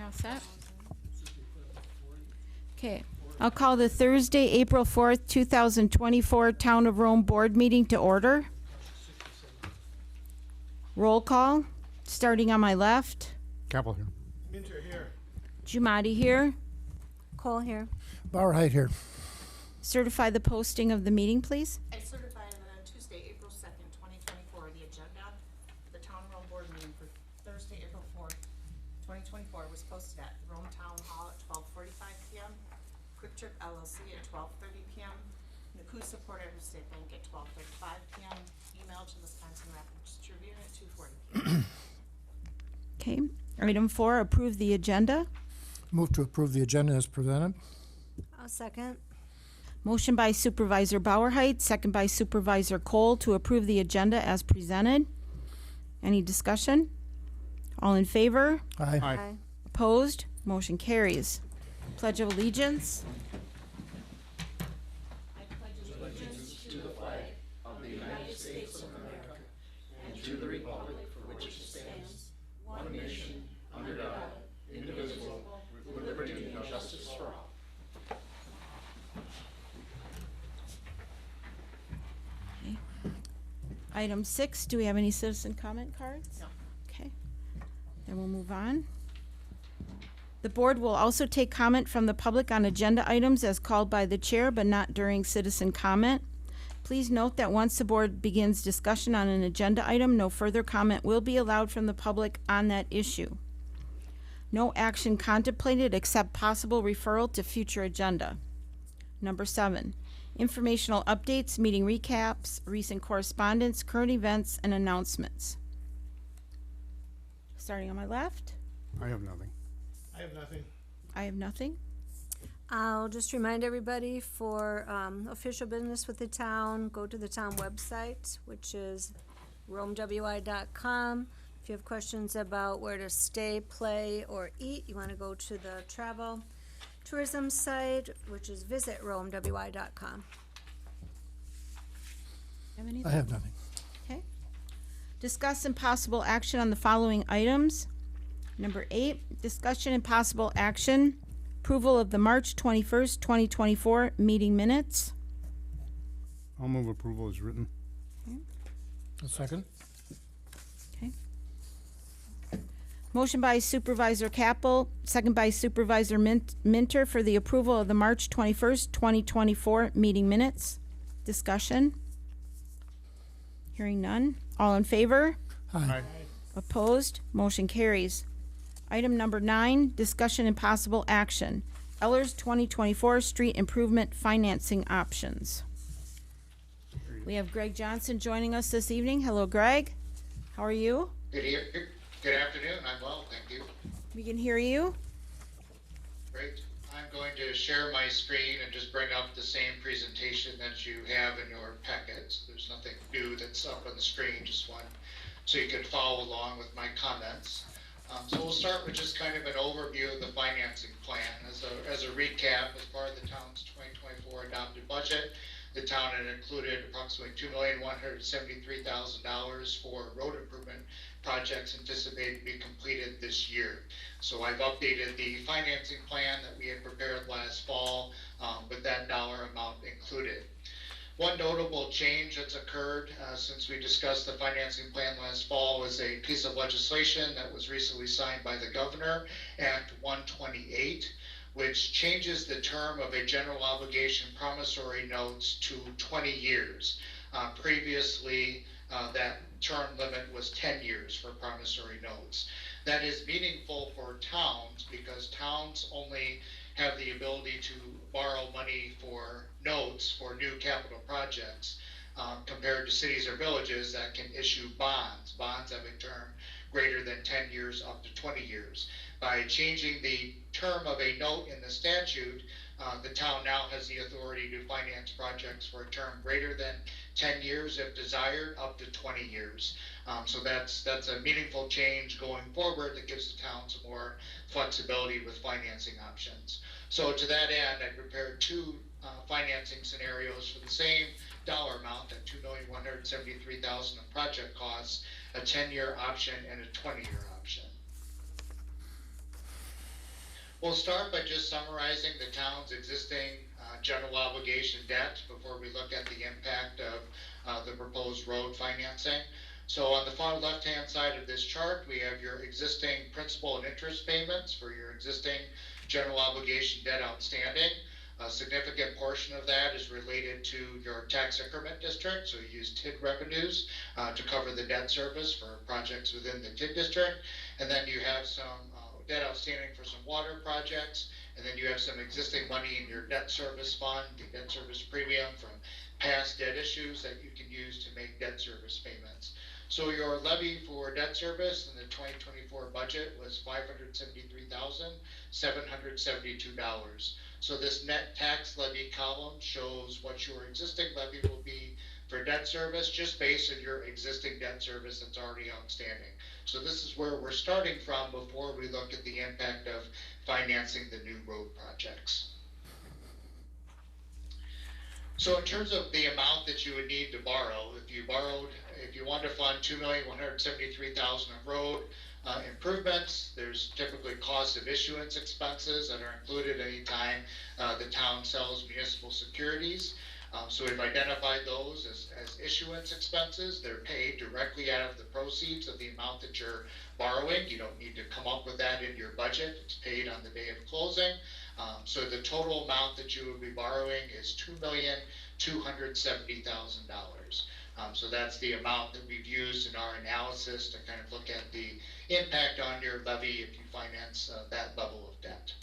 all set? Okay, I'll call the Thursday, April 4th, 2024 Town of Rome Board Meeting to order. Roll call, starting on my left. Capel here. Minter here. Jumati here. Cole here. Bauer Height here. Certify the posting of the meeting, please. I certified that on Tuesday, April 2nd, 2024, the agenda for the Town Rome Board meeting for Thursday, April 4th, 2024 was posted at Rome Town Hall at 12:45 p.m., Quick Trip LLC at 12:30 p.m., Nakusa Port Everett State Bank at 12:35 p.m., email to Wisconsin Rapids Tribune at 2:40 p.m. Okay, item 4, approve the agenda. Move to approve the agenda as presented. I'll second. Motion by Supervisor Bauerheit, second by Supervisor Cole to approve the agenda as presented. Any discussion? All in favor? Aye. Aye. Opposed? Motion carries. Pledge of Allegiance. Item 6, do we have any citizen comment cards? No. Okay, then we'll move on. The board will also take comment from the public on agenda items as called by the chair, but not during citizen comment. Please note that once the board begins discussion on an agenda item, no further comment will be allowed from the public on that issue. No action contemplated except possible referral to future agenda. Number 7, informational updates, meeting recaps, recent correspondence, current events, and announcements. Starting on my left, I have nothing. I have nothing. I have nothing. I'll just remind everybody for official business with the town, go to the town website, which is romewi.com. If you have questions about where to stay, play, or eat, you want to go to the travel tourism site, which is visitromewi.com. Have anything? I have nothing. Okay. Discuss and possible action on the following items. Number 8, discussion and possible action, approval of the March 21st, 2024 meeting minutes. I'll move approval as written. A second. Okay. Motion by Supervisor Capel, second by Supervisor Minter for the approval of the March 21st, 2024 meeting minutes. Discussion. Hearing none. All in favor? Aye. Opposed? Motion carries. Item number 9, discussion and possible action. Ellers 2024 Street Improvement Financing Options. We have Greg Johnson joining us this evening. Hello, Greg. How are you? Good afternoon. I'm well, thank you. We can hear you. Great. I'm going to share my screen and just bring up the same presentation that you have in your packets. There's nothing new that's up on the screen, just one, so you can follow along with my comments. So we'll start with just kind of an overview of the financing plan. As a recap, as part of the town's 2024 adopted budget, the town had included approximately $2,173,000 for road improvement projects anticipated to be completed this year. So I've updated the financing plan that we had prepared last fall with that dollar amount included. One notable change that's occurred since we discussed the financing plan last fall was a piece of legislation that was recently signed by the governor, Act 128, which changes the term of a general obligation promissory notes to 20 years. Previously, that term limit was 10 years for promissory notes. That is meaningful for towns because towns only have the ability to borrow money for notes for new capital projects compared to cities or villages that can issue bonds. Bonds have a term greater than 10 years up to 20 years. By changing the term of a note in the statute, the town now has the authority to finance projects for a term greater than 10 years if desired, up to 20 years. So that's a meaningful change going forward that gives the town some more flexibility with financing options. So to that end, I prepared 2 financing scenarios for the same dollar amount at $2,173,000 of project costs, a 10-year option and a 20-year option. We'll start by just summarizing the town's existing general obligation debt before we look at the impact of the proposed road financing. So on the far left-hand side of this chart, we have your existing principal and interest payments for your existing general obligation debt outstanding. A significant portion of that is related to your tax increment district, so you use TID revenues to cover the debt service for projects within the TID district. And then you have some debt outstanding for some water projects, and then you have some existing money in your debt service fund, the debt service premium from past debt issues that you can use to make debt service payments. So your levy for debt service in the 2024 budget was $573,772. So this net tax levy column shows what your existing levy will be for debt service, just based on your existing debt service that's already outstanding. So this is where we're starting from before we look at the impact of financing the new road projects. So in terms of the amount that you would need to borrow, if you want to fund $2,173,000 of road improvements, there's typically cost of issuance expenses that are included anytime the town sells municipal securities. So we've identified those as issuance expenses. They're paid directly out of the proceeds of the amount that you're borrowing. You don't need to come up with that in your budget. It's paid on the day of closing. So the total amount that you would be borrowing is $2,270,000. So that's the amount that we've used in our analysis to kind of look at the impact on your levy if you finance that level of debt.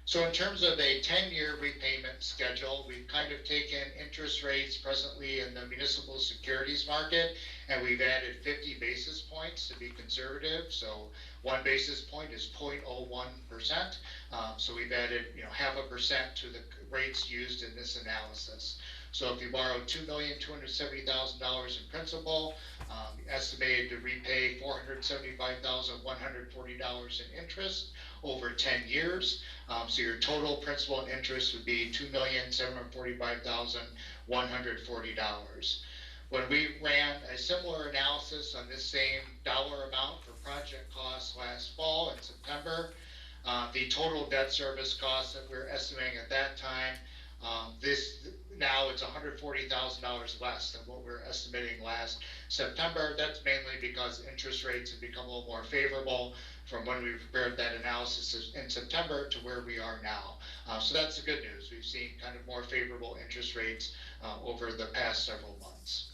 So in terms of a 10-year repayment schedule, we've kind of taken interest rates presently in the municipal securities market, and we've added 50 basis points to be conservative. So 1 basis point is 0.01%. So we've added, 0.5% to the rates used in this analysis. So if you borrow $2,270,000 in principal, estimated to repay $475,140 in interest over 10 years. So your total principal and interest would be $2,745,140. When we ran a similar analysis on this same dollar amount for project costs last fall in September, the total debt service costs that we're estimating at that time, now it's $140,000 less than what we were estimating last September. That's mainly because interest rates have become a little more favorable from when we prepared that analysis in September to where we are now. So that's the good news. We've seen kind of more favorable interest rates over the past several months.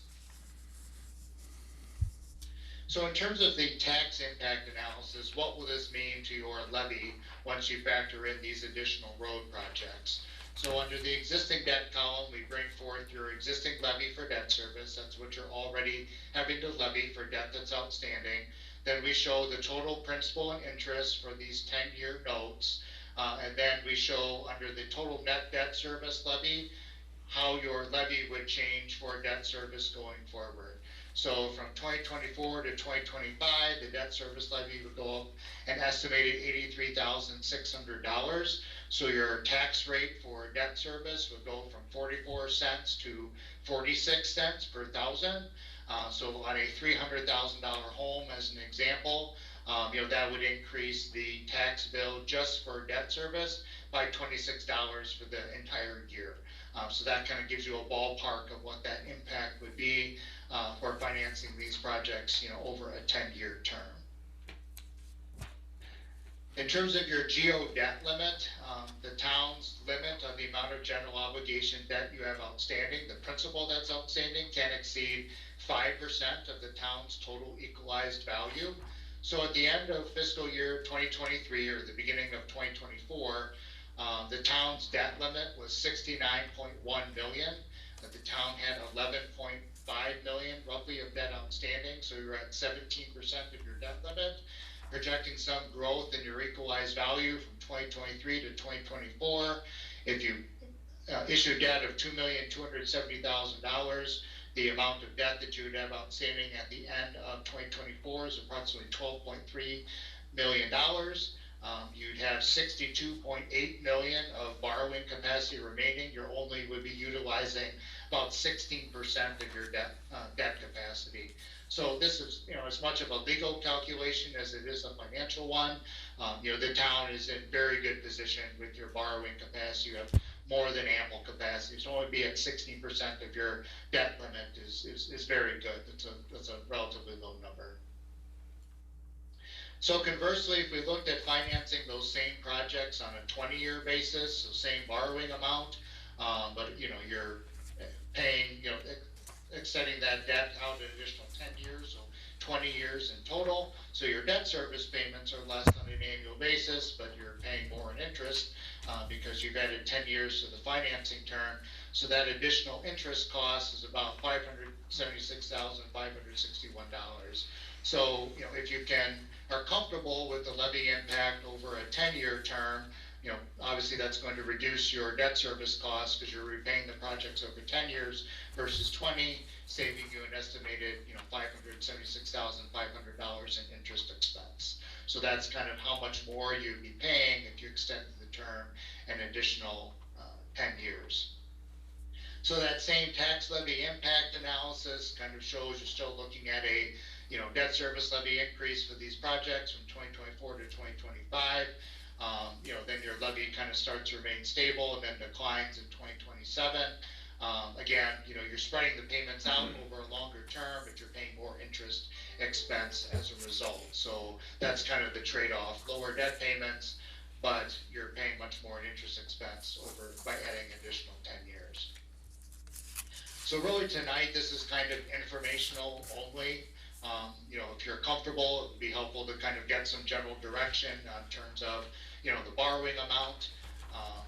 So in terms of the tax impact analysis, what will this mean to your levy once you factor in these additional road projects? So under the existing debt column, we bring forth your existing levy for debt service. That's what you're already having to levy for debt that's outstanding. Then we show the total principal and interest for these 10-year notes. And then we show under the total net debt service levy, how your levy would change for debt service going forward. So from 2024 to 2025, the debt service levy would go up an estimated $83,600. So your tax rate for debt service would go from 44 cents to 46 cents per thousand. So on a $300,000 home, as an example, that would increase the tax bill just for debt service by $26 for the entire year. So that kind of gives you a ballpark of what that impact would be for financing these projects, over a 10-year term. In terms of your GO debt limit, the town's limit on the amount of general obligation debt you have outstanding, the principal that's outstanding, can exceed 5% of the town's total equalized value. So at the end of fiscal year 2023 or the beginning of 2024, the town's debt limit was $69.1 million. The town had $11.5 million roughly of debt outstanding, so you're at 17% of your debt limit. Projecting some growth in your equalized value from 2023 to 2024. If you issue debt of $2,270,000, the amount of debt that you would have outstanding at the end of 2024 is approximately $12.3 million. You'd have 62.8 million of borrowing capacity remaining. You only would be utilizing about 16% of your debt capacity. So this is, as much of a legal calculation as it is a financial one. The town is in very good position with your borrowing capacity. You have more than ample capacity. So only be at 16% of your debt limit is very good. That's a relatively low number. So conversely, if we looked at financing those same projects on a 20-year basis, so same borrowing amount, but you're paying, extending that debt out an additional 10 years, so 20 years in total. So your debt service payments are less on an annual basis, but you're paying more in interest because you've added 10 years to the financing term. So that additional interest cost is about $576,561. So, if you are comfortable with the levy impact over a 10-year term, obviously that's going to reduce your debt service costs because you're repaying the projects over 10 years versus 20, saving you an estimated, $576,500 in interest expense. So that's kind of how much more you'd be paying if you extended the term an additional 10 years. So that same tax levy impact analysis kind of shows you're still looking at a debt service levy increase for these projects from 2024 to 2025. Then your levy kind of starts to remain stable and then declines in 2027. Again, you're spreading the payments out over a longer term, but you're paying more interest expense as a result. So that's kind of the trade-off: lower debt payments, but you're paying much more in interest expense by adding additional 10 years. So really tonight, this is kind of informational only. If you're comfortable, it would be helpful to kind of get some general direction in terms of, the borrowing amount.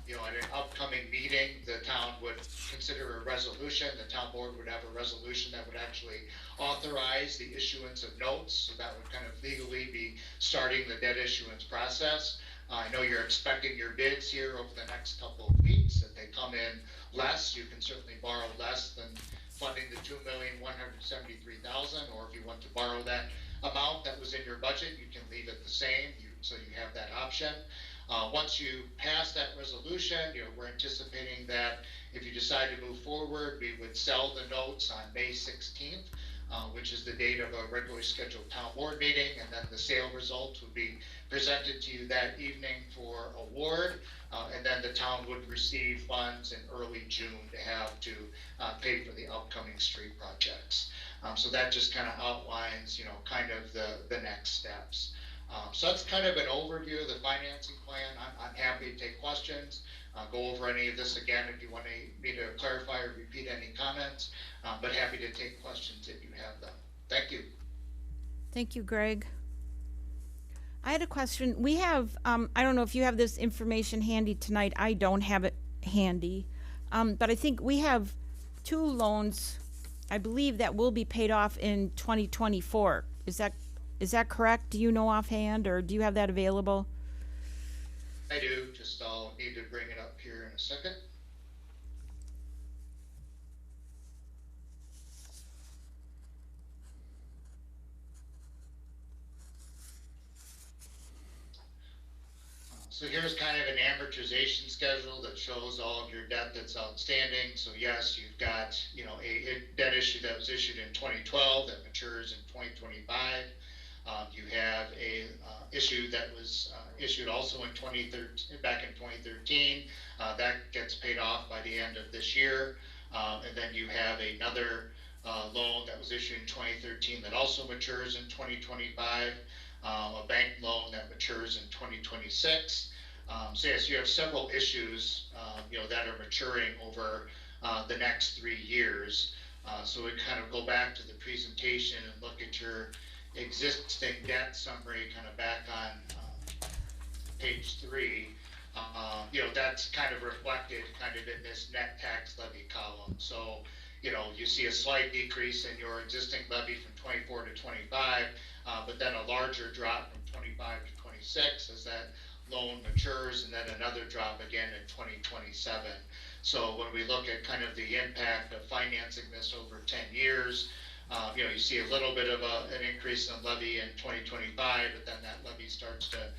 At an upcoming meeting, the town would consider a resolution. The town board would have a resolution that would actually authorize the issuance of notes. So that would kind of legally be starting the debt issuance process. I know you're expecting your bids here over the next couple of weeks. If they come in less, you can certainly borrow less than funding the $2,173,000, or if you want to borrow that amount that was in your budget, you can leave it the same, so you have that option. Once you pass that resolution, we're anticipating that if you decide to move forward, we would sell the notes on May 16th, which is the date of a regularly scheduled town board meeting, and then the sale results would be presented to you that evening for award, and then the town would receive funds in early June to have to pay for the upcoming street projects. So that just kind of outlines, kind of the next steps. So that's kind of an overview of the financing plan. I'm happy to take questions, go over any of this again if you want me to clarify or repeat any comments, but happy to take questions if you have them. Thank you. Thank you, Greg. I had a question. We have, I don't know if you have this information handy tonight. I don't have it handy. But I think we have 2 loans, I believe, that will be paid off in 2024. Is that correct? Do you know offhand, or do you have that available? I do, I'll need to bring it up here in a second. So here's kind of an amortization schedule that shows all of your debt that's outstanding. So yes, you've got, a debt issue that was issued in 2012 that matures in 2025. You have a issue that was issued also in back in 2013. That gets paid off by the end of this year. And then you have another loan that was issued in 2013 that also matures in 2025. A bank loan that matures in 2026. So yes, you have several issues, that are maturing over the next 3 years. So we kind of go back to the presentation and look at your existing debt summary kind of back on page 3. That's kind of reflected kind of in this net tax levy column. So, you see a slight decrease in your existing levy from 24 to 25, but then a larger drop from 25 to 26 as that loan matures, and then another drop again in 2027. So when we look at kind of the impact of financing this over 10 years, you see a little bit of an increase in levy in 2025, but then that levy starts to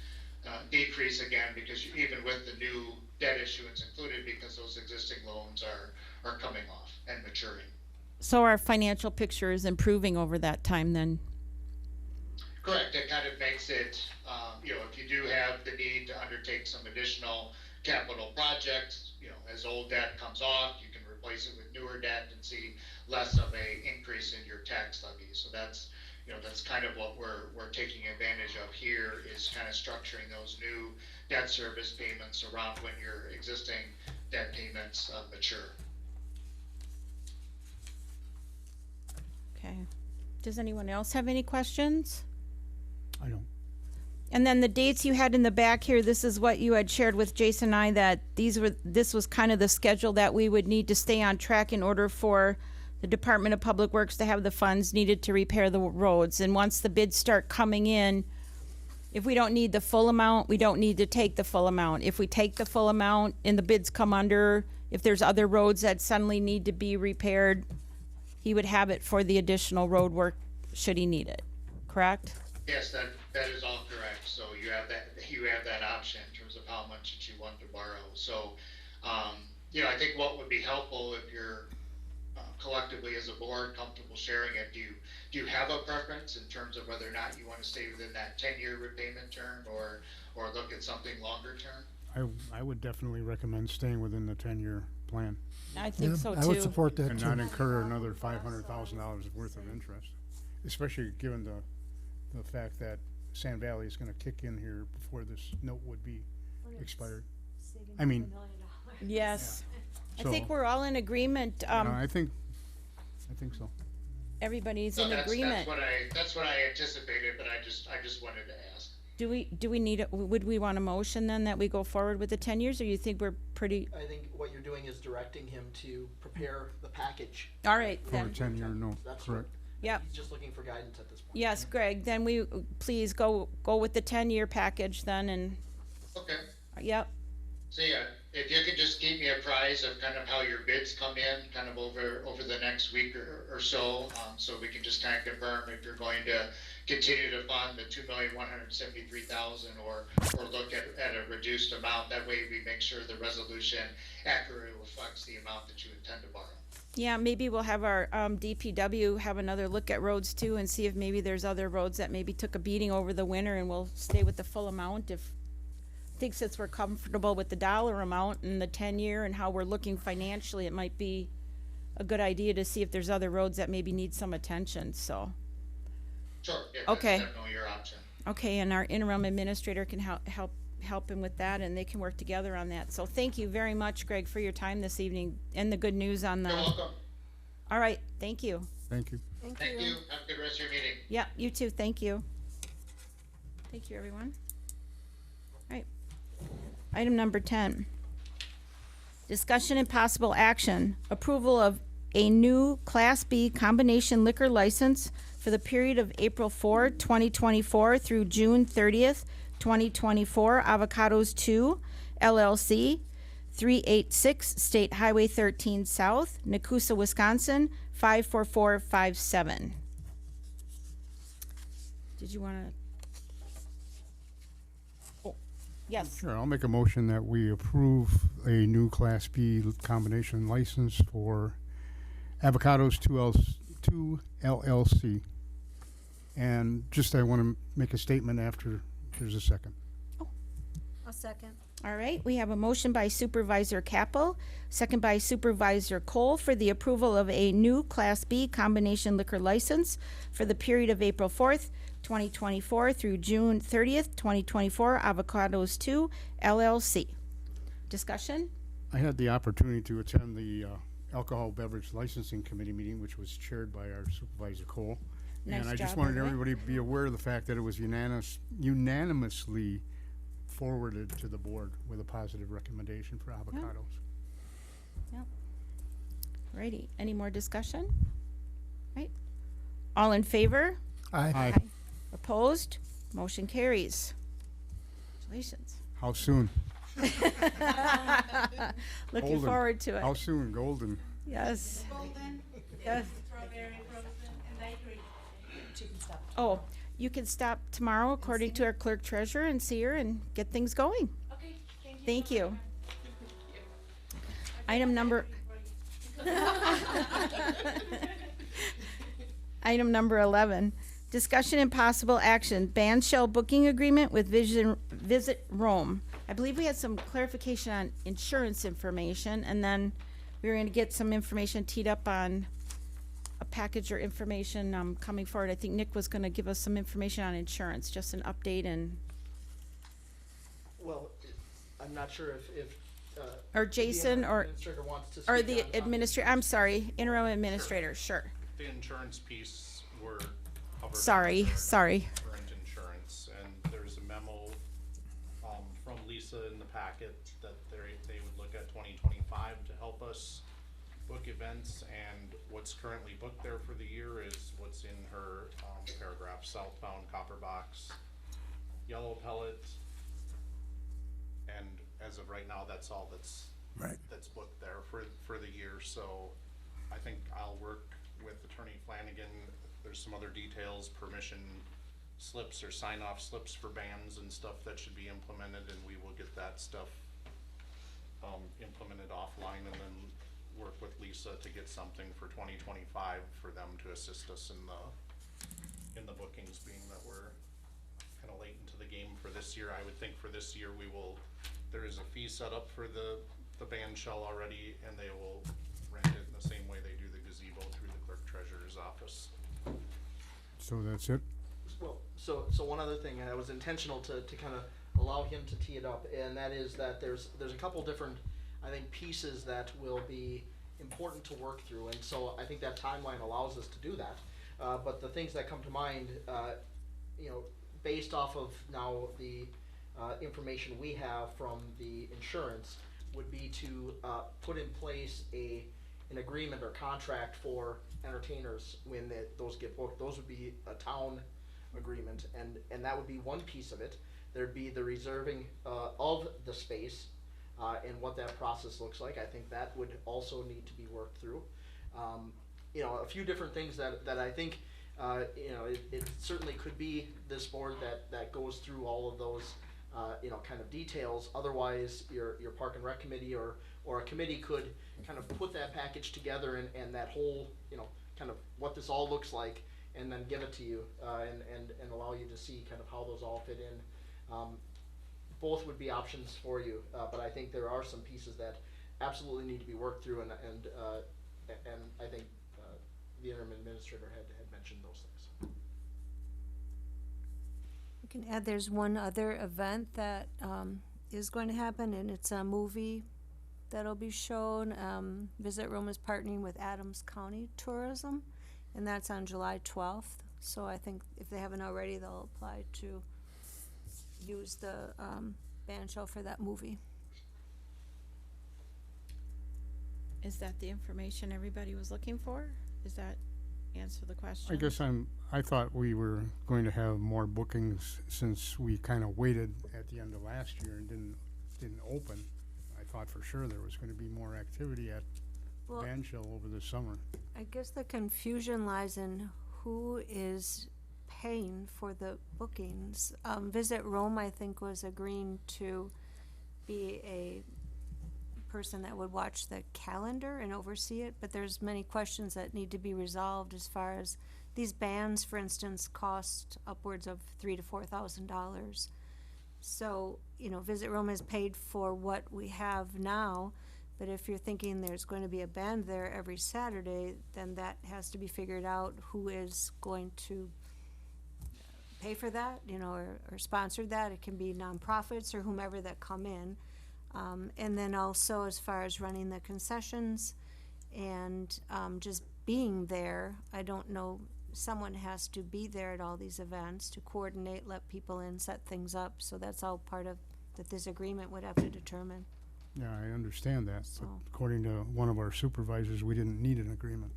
decrease again, because even with the new debt issuance included, because those existing loans are coming off and maturing. So our financial picture is improving over that time then? Correct, it kind of makes it, if you do have the need to undertake some additional capital projects, as old debt comes off, you can replace it with newer debt and see less of a increase in your tax levy. So that's kind of what we're taking advantage of here, is kind of structuring those new debt service payments around when your existing debt payments mature. Okay. Does anyone else have any questions? I don't. And then the dates you had in the back here, this is what you had shared with Jason and I, that this was kind of the schedule that we would need to stay on track in order for the Department of Public Works to have the funds needed to repair the roads. And once the bids start coming in, if we don't need the full amount, we don't need to take the full amount. If we take the full amount and the bids come under, if there's other roads that suddenly need to be repaired, he would have it for the additional road work should he need it, correct? Yes, that is all correct. So you have that option in terms of how much that you want to borrow. So, I think what would be helpful, if you're collectively as a board comfortable sharing it, do you have a preference in terms of whether or not you want to stay within that 10-year repayment term or look at something longer term? I would definitely recommend staying within the 10-year plan I think so too. I would support that and too. not incur another $500,000 worth of interest, especially given the fact that Sand Valley is gonna kick in here before this note would be expired. I mean, Yes. I So, think we're all in agreement. I think so. Everybody's No, in that's agreement. what I anticipated, but I just wanted to ask. Do we need, would we want a motion then that we go forward with the 10 years, or you think we're pretty, I think what you're doing is directing him to prepare the package. all right For a then? 10-year note, That's correct. Yep. He's just looking for guidance at this point. Yes, Greg, then we, please go with the 10-year package then, and, Okay. yep, So yeah, if you could just keep me apprised of kind of how your bids come in, kind of over the next week or so, so we can just kind of confirm if you're going to continue to fund the $2,173,000 or look at a reduced amount. That way we make sure the resolution accurately reflects the amount that you intend to borrow. yeah, maybe we'll have our DPW have another look at roads too, and see if maybe there's other roads that maybe took a beating over the winter, and we'll stay with the full amount if, I think since we're comfortable with the dollar amount and the 10-year and how we're looking financially, it might be a good idea to see if there's other roads that maybe need some attention, so. Sure, yeah, Okay. that's definitely your option. Okay, and our interim administrator can help him with that, and they can work together on that. So thank you very much, Greg, for your time this evening and the good news on You're the, welcome. all right, thank you. Thank you. Thank Thank you. you. Have a good rest of your meeting. Yeah, you too, thank you. Thank you, everyone. All right. Item number 10. Discussion and possible action, approval of a new Class B combination liquor license for the period of April 4, 2024 through June 30th, 2024, Avocados 2 LLC, 386 State Highway 13 South, Nakusa, Wisconsin, 54457. Did you want to? Oh, yes. Sure, I'll make a motion that we approve a new Class B combination license for Avocados 2 LLC. And just I want to make a statement after there's a second. I'll second. All right, we have a motion by Supervisor Capel, second by Supervisor Cole for the approval of a new Class B combination liquor license for the period of April 4th, 2024 through June 30th, 2024, Avocados 2 LLC. Discussion? I had the opportunity to attend the Alcohol Beverage Licensing Committee meeting, which was chaired by our Supervisor Cole. Nice And I just job, wanted by the way. everybody to be aware of the fact that it was unanimously forwarded to the board with a positive recommendation for Avocados. Righty, any more discussion? Right, all in favor? Aye. Opposed? Motion carries. Congratulations. How soon? Looking Golden. forward to it. How soon? Golden. Yes. Golden, Yes. strawberry, frozen, and daiquiri. Chicken stuff. Oh, you can stop tomorrow according to our clerk treasurer and see her and get things going. Okay, thank you. Thank you. Item number. Item number 11, discussion and possible action, band shell booking agreement with Visit Rome. I believe we had some clarification on insurance information, and then we were gonna get some information teed up on a package or information, coming forward. I think Nick was gonna give us some information on insurance, just an update and, Well, I'm not sure if, or Jason, the or, administrator wants to or speak the on- administrator, I'm sorry, interim administrator, sure. The insurance piece were covered. Sorry, under sorry. Current insurance, and there's a memo, from Lisa in the packet that they would look at 2025 to help us book events, and what's currently booked there for the year is what's in her, paragraph, southbound Copper Box, Yellow Pellet, and as of right now, that's all that's Right. that's booked there for the year, so I think I'll work with Attorney Flanagan. There's some other details, permission slips or sign-off slips for bands and stuff that should be implemented, and we will get that stuff implemented offline, and then work with Lisa to get something for 2025 for them to assist us in the bookings, being that we're kinda late into the game for this year. I would think for this year, there is a fee set up for the band shell already, and they will rent it in the same way they do the gazebo through the clerk treasurer's office. So that's it? Well, so one other thing, and it was intentional to kind of allow him to tee it up, and that is that there's a couple different, I think, pieces that will be important to work through, and so I think that timeline allows us to do that. But the things that come to mind, based off of now the information we have from the insurance, would be to put in place an agreement or contract for entertainers when those get booked. Those would be a town agreement, and that would be one piece of it. There'd be the reserving of the space and what that process looks like. I think that would also need to be worked through. A few different things that I think it certainly could be this board that goes through all of those kind of details. Otherwise, your Park and Rec committee or a committee could kind of put that package together and that whole, kind of what this all looks like, and then give it to you, and allow you to see kind of how those all fit in. Both would be options for you, but I think there are some pieces that absolutely need to be worked through, and I think the interim administrator had mentioned those things. I can add, there's one other event that is going to happen, and it's a movie that'll be shown. Visit Rome is partnering with Adams County Tourism, and that's on July 12th. So I think if they haven't already, they'll apply to use the band shell for that movie. Is that the information everybody was looking for? Does that answer the question? I guess I thought we were going to have more bookings since we kind of waited at the end of last year and didn't open. I thought for sure there was going to be more activity at Well, Band Shell over the summer. I guess the confusion lies in who is paying for the bookings. Visit Rome, I think, was agreeing to be a person that would watch the calendar and oversee it, but there's many questions that need to be resolved as far as these bands, for instance, cost upwards of $3,000 to $4,000. So, Visit Rome has paid for what we have now, but if you're thinking there's going to be a band there every Saturday, then that has to be figured out who is going to pay for that, or sponsor that. It can be nonprofits or whomever that come in. And then also as far as running the concessions and just being there, I don't know, someone has to be there at all these events to coordinate, let people in, set things up. So that's all part of that this agreement would have to determine. Yeah, I understand that, but So- according to one of our supervisors, we didn't need an agreement.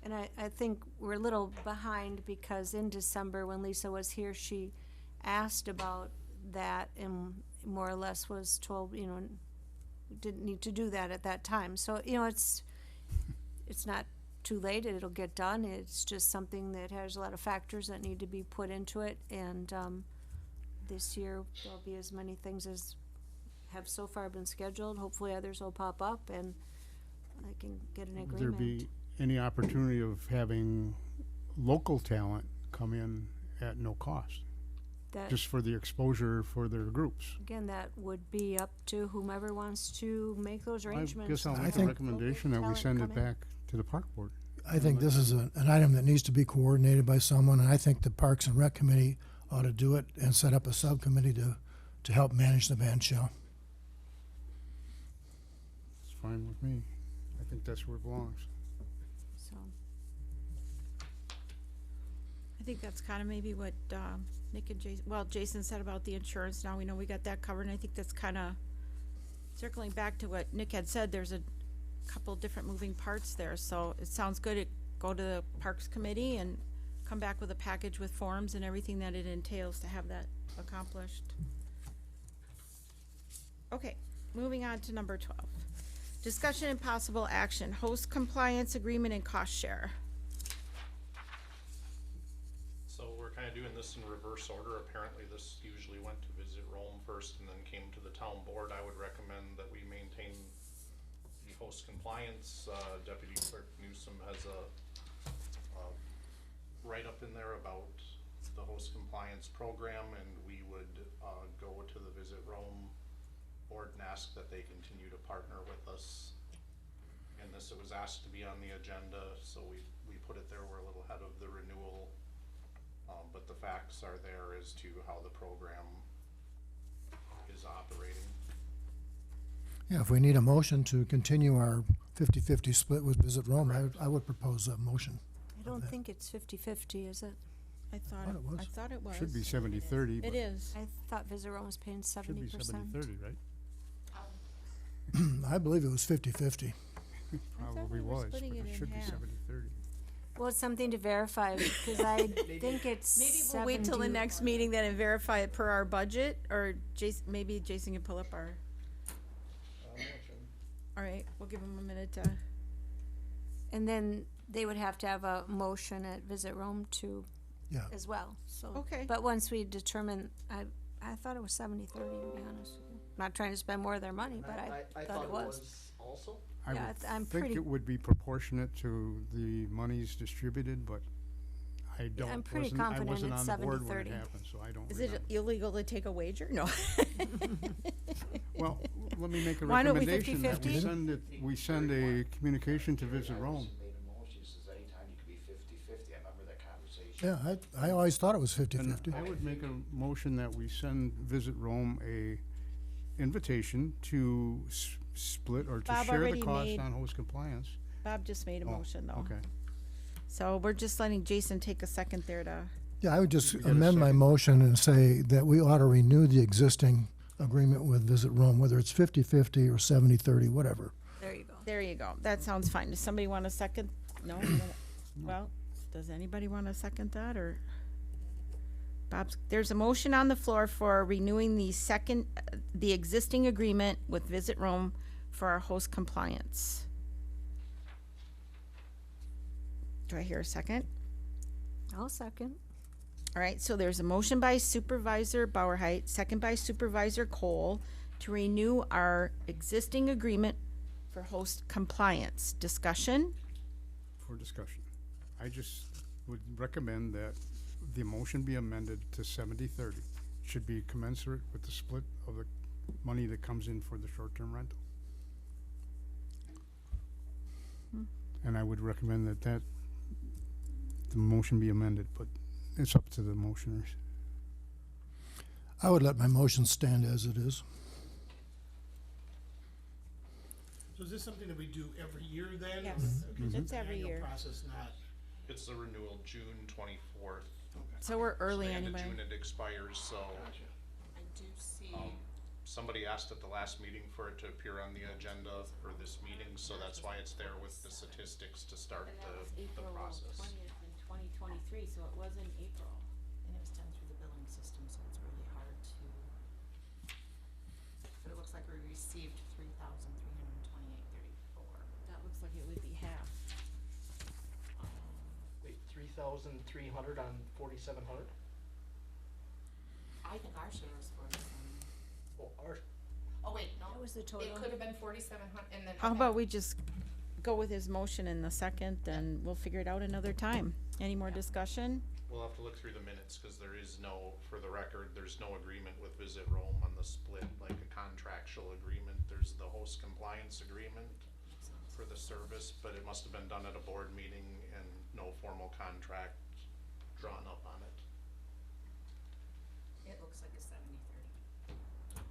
And I think we're a little behind because in December, when Lisa was here, she asked about that and more or less was told, we didn't need to do that at that time. So, it's not too late, it'll get done. It's just something that has a lot of factors that need to be put into it, and, this year, there'll be as many things as have so far been scheduled. Hopefully others will pop up and I can get an Would there agreement. be any opportunity of having local talent come in at no cost? That, Just for the exposure for their groups? again, that would be up to whomever wants to make those I arrangements. guess I'll I make a think- recommendation that we Talent send come it in. back to the park board. I think this is an item that needs to be coordinated by someone, and I think the Parks and Rec Committee ought to do it and set up a subcommittee to help manage the band shell. It's fine with me. I think that's where it belongs. So, I think that's kind of maybe what Nick and Jason said about the insurance. Now we know we got that covered, and I think that's kind of circling back to what Nick had said. There's a couple different moving parts there, so it sounds good. It go to the Parks Committee and come back with a package with forms and everything that it entails to have that accomplished. Okay, moving on to number 12. Discussion and possible action, host compliance agreement and cost share. So we're kind of doing this in reverse order. Apparently, this usually went to Visit Rome first and then came to the town board. I would recommend that we maintain the host compliance. Deputy Clerk Newsom has a write-up in there about the host compliance program, and we would go to the Visit Rome board and ask that they continue to partner with us. And this, it was asked to be on the agenda, so we put it there. We're a little ahead of the renewal. But the facts are there as to how the program is operating. Yeah, if we need a motion to continue our 50-50 split with Visit Rome, I would propose a motion. I don't think it's 50-50, is it? I thought Thought it was. I thought it was. Should be 70-30, It but is. I thought Visit Rome was paying should be 70%. 70-30, right? I believe it was 50-50. Probably we were was, but splitting it it in should be half. 70-30. Well, it's something to verify, because I think it's Maybe we'll wait till the 70. next meeting then and verify it per our budget, or maybe Jason can pull up our, all right, we'll give him a minute to, And then they would have to have a motion at Visit Rome too, Yeah. as well, so. Okay. But once we determine, I thought it was 70-30, to be honest with you. Not trying to spend more of their money, but I thought it was. Also. I Yeah, would I'm think pretty- it would be proportionate to the monies distributed, but I don't, I'm pretty wasn't, I confident wasn't it's on the board when it 70-30. happened, so I don't is remember. it illegal to take a wager? No. Well, let me make a Why don't we recommendation that 50-50? we send a communication to Visit Rome. Made a motion, says anytime you could be 50-50. I remember that conversation. Yeah, I always thought it was And 50-50. I would make a motion that we send Visit Rome a invitation to split or to Bob share the already cost made- on host compliance. Bob just made a Oh, motion though. Okay. So we're just letting Jason take a second there to, Yeah, I would just We get a amend my second. motion and say that we ought to renew the existing agreement with Visit Rome, whether it's 50-50 or 70-30, whatever. There you go. there you go. That sounds fine. Does somebody want a second? No? You wanna- Well, does anybody want to second that or? There's a motion on the floor for renewing the existing agreement with Visit Rome for our host compliance. Do I hear a second? I'll second. All right, so there's a motion by Supervisor Bauerheit, second by Supervisor Cole, to renew our existing agreement for host compliance. Discussion? For discussion. I just would recommend that the motion be amended to 70-30. Should be commensurate with the split of the money that comes in for the short-term rental. And I would recommend that the motion be amended, but it's up to the motioners. I would let my motion stand as it is. So is this something that we do every year then? Yes. Okay, so It's an every annual year. process, not, It's the renewal June 24th. So we're early The end of anyway. June it expires, so I do see, somebody asked at the last meeting for it to appear on the agenda for this meeting, so that's why it's there with the statistics to start the process. 2023, so it was in April. and it was done through the billing system, so it's really hard to. But it looks like we received $3,328.34. That looks like it would be half. $3,300 on 4,700. I think our share was 47. Well, our, Oh, wait, no. That was the total. It could have been 4,700 and then. How okay. about we just go with his motion in the second, and we'll figure it out another time. Any more discussion? We'll have to look through the minutes, cause there is no, for the record, there's no agreement with Visit Rome on the split, like a contractual agreement. There's the host compliance agreement for the service, but it must have been done at a board meeting and no formal contract drawn up on it. It looks like a 70-30.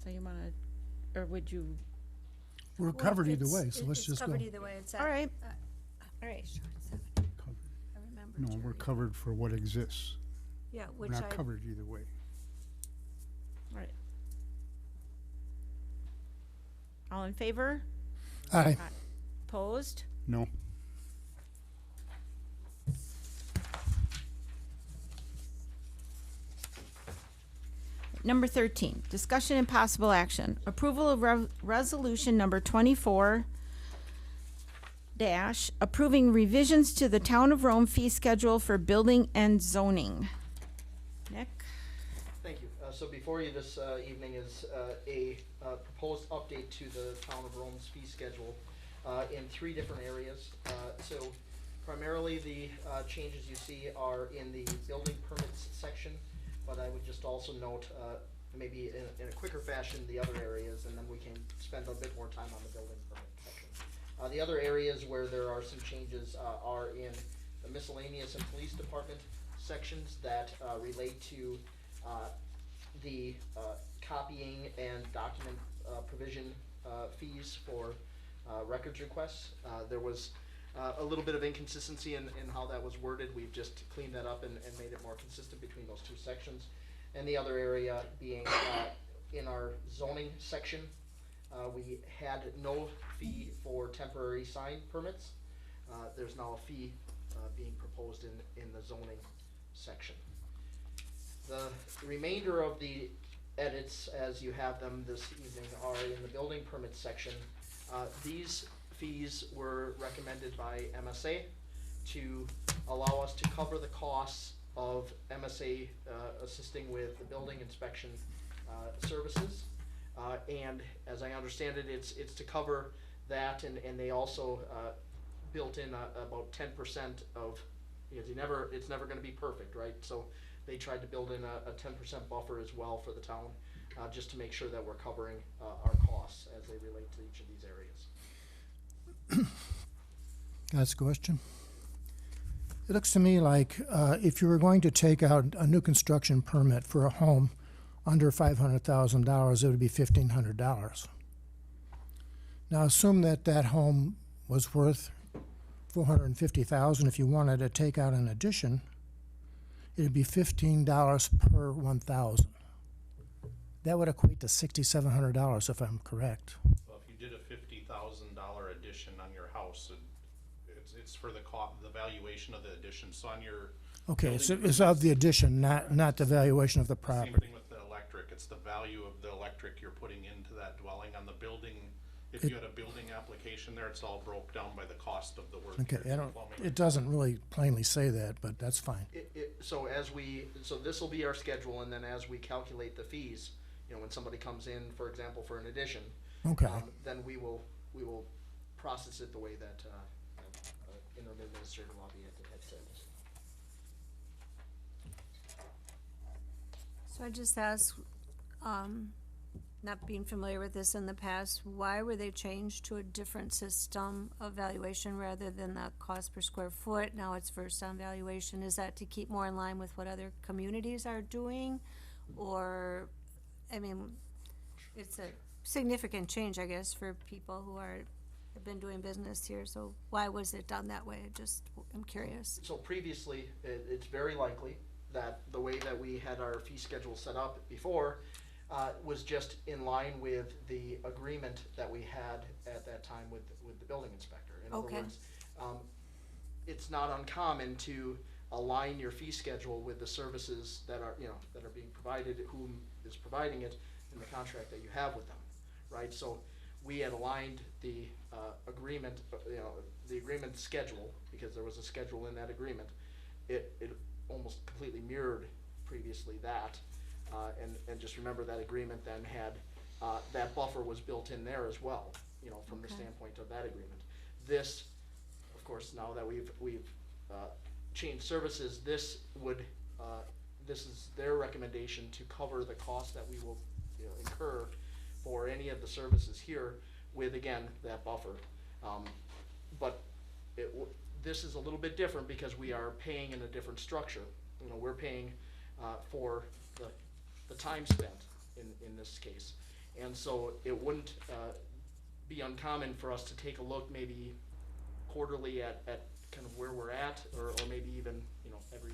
So you wanna, or would you, We're Well, covered either it's- way, so let's it's just go. covered either way, it's at. all right, all right. I remember. No, we're Jerry. covered for what exists. Yeah, We're which not I, covered either way. All right. All in favor? Aye. Opposed? No. Number 13, discussion and possible action. Approval of resolution number 24 dash, approving revisions to the Town of Rome fee schedule for building and zoning. Nick? Thank you. So before you this evening is a proposed update to the Town of Rome's fee schedule in 3 different areas. So primarily the changes you see are in the building permits section, but I would just also note maybe in a quicker fashion the other areas, and then we can spend a bit more time on the building permit section. The other areas where there are some changes are in the miscellaneous and police department sections that relate to the copying and document provision fees for records requests. There was a little bit of inconsistency in how that was worded. We've just cleaned that up and made it more consistent between those 2 sections. And the other area being in our zoning section, we had no fee for temporary sign permits. There's now a fee being proposed in the zoning section. The remainder of the edits, as you have them this evening, are in the building permit section. These fees were recommended by MSA to allow us to cover the costs of MSA assisting with the building inspection services. And as I understand it, it's to cover that, and they also built in about 10% of, because it's never gonna be perfect, right? So they tried to build in a 10% buffer as well for the town, just to make sure that we're covering our costs as they relate to each of these areas. That's a question. It looks to me like if you were going to take out a new construction permit for a home under $500,000, it would be $1,500. Now assume that that home was worth $450,000. If you wanted to take out an addition, it'd be $15 per 1,000. That would equate to $6,700 if I'm correct. Well, if you did a $50,000 addition on your house, it's for the valuation of the addition, so on your. Okay, building it's of the permits, addition, not the valuation of the Same property. thing with the electric, it's the value of the electric you're putting into that dwelling. On the building, if you had a building application there, it's all broke down by the cost of the work. Okay, you're I doing, don't, plumbing. it doesn't really plainly say that, but that's fine. So this will be our schedule, and then as we calculate the fees, when somebody comes in, for example, for an addition, Okay, then we will process it the way that interim administrator Lobby had said. so I just asked, not being familiar with this in the past, why were they changed to a different system of valuation rather than the cost per square foot? Now it's first on valuation. Is that to keep more in line with what other communities are doing? Or, I mean, it's a significant change, I guess, for people who have been doing business here. So why was it done that way? I'm curious. So previously, it's very likely that the way that we had our fee schedule set up before was just in line with the agreement that we had at that time with the building inspector. In other Okay. words, it's not uncommon to align your fee schedule with the services that are being provided, whom is providing it, in the contract that you have with them, right? So we had aligned the agreement, the agreement schedule, because there was a schedule in that agreement. It almost completely mirrored previously that. And just remember that agreement then had, that buffer was built in there as well, from the Okay. standpoint of that agreement. This, of course, now that we've changed services, this is their recommendation to cover the cost that we will, incur for any of the services here with, again, that buffer. But this is a little bit different because we are paying in a different structure. We're paying for the time spent in this case. And so it wouldn't be uncommon for us to take a look maybe quarterly at kind of where we're at, or maybe even, every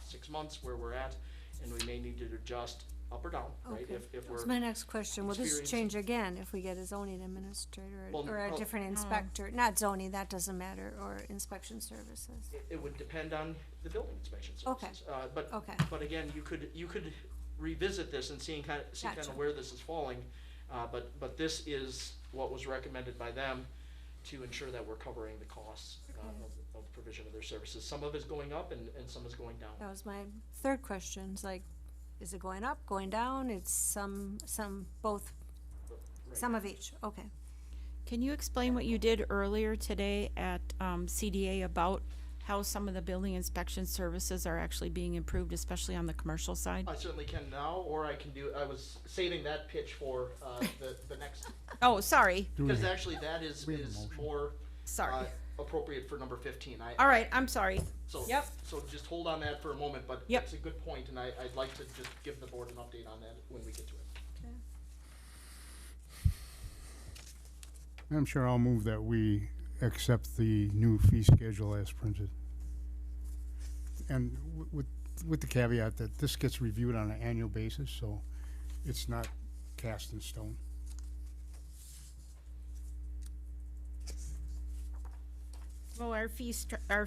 6 months where we're at, and we may need to adjust up or down, right? Okay. If That we're was my next question. Will this experiencing- change again if we get a zoning administrator Well, or a oh. different inspector? Not zoning, that doesn't matter, or inspection services. It would depend on the building inspection Okay. services. Okay. But again, you could revisit this and see kind Gotcha. of where this is falling. But this is what was recommended by them to ensure that we're covering the costs Okay. of provision of their services. Some of it is going up and some is going down. That was my third question. It's like, is it going up, going down? It's some, both, Right. some of each. Okay. Can you explain what you did earlier today at CDA about how some of the building inspection services are actually being improved, especially on the commercial side? I certainly can now, or I was saving that pitch for the next, Oh, sorry, Do we- because actually that is We have a motion. more sorry. appropriate for number 15. All right, I'm sorry. So, Yep. so just hold on that for a moment, but Yep. it's a good point, and I'd like to just give the board an update on that when we get to it. Madam Chair, I'll move that we accept the new fee schedule as printed. And with the caveat that this gets reviewed on an annual basis, so it's not cast in stone. Well, our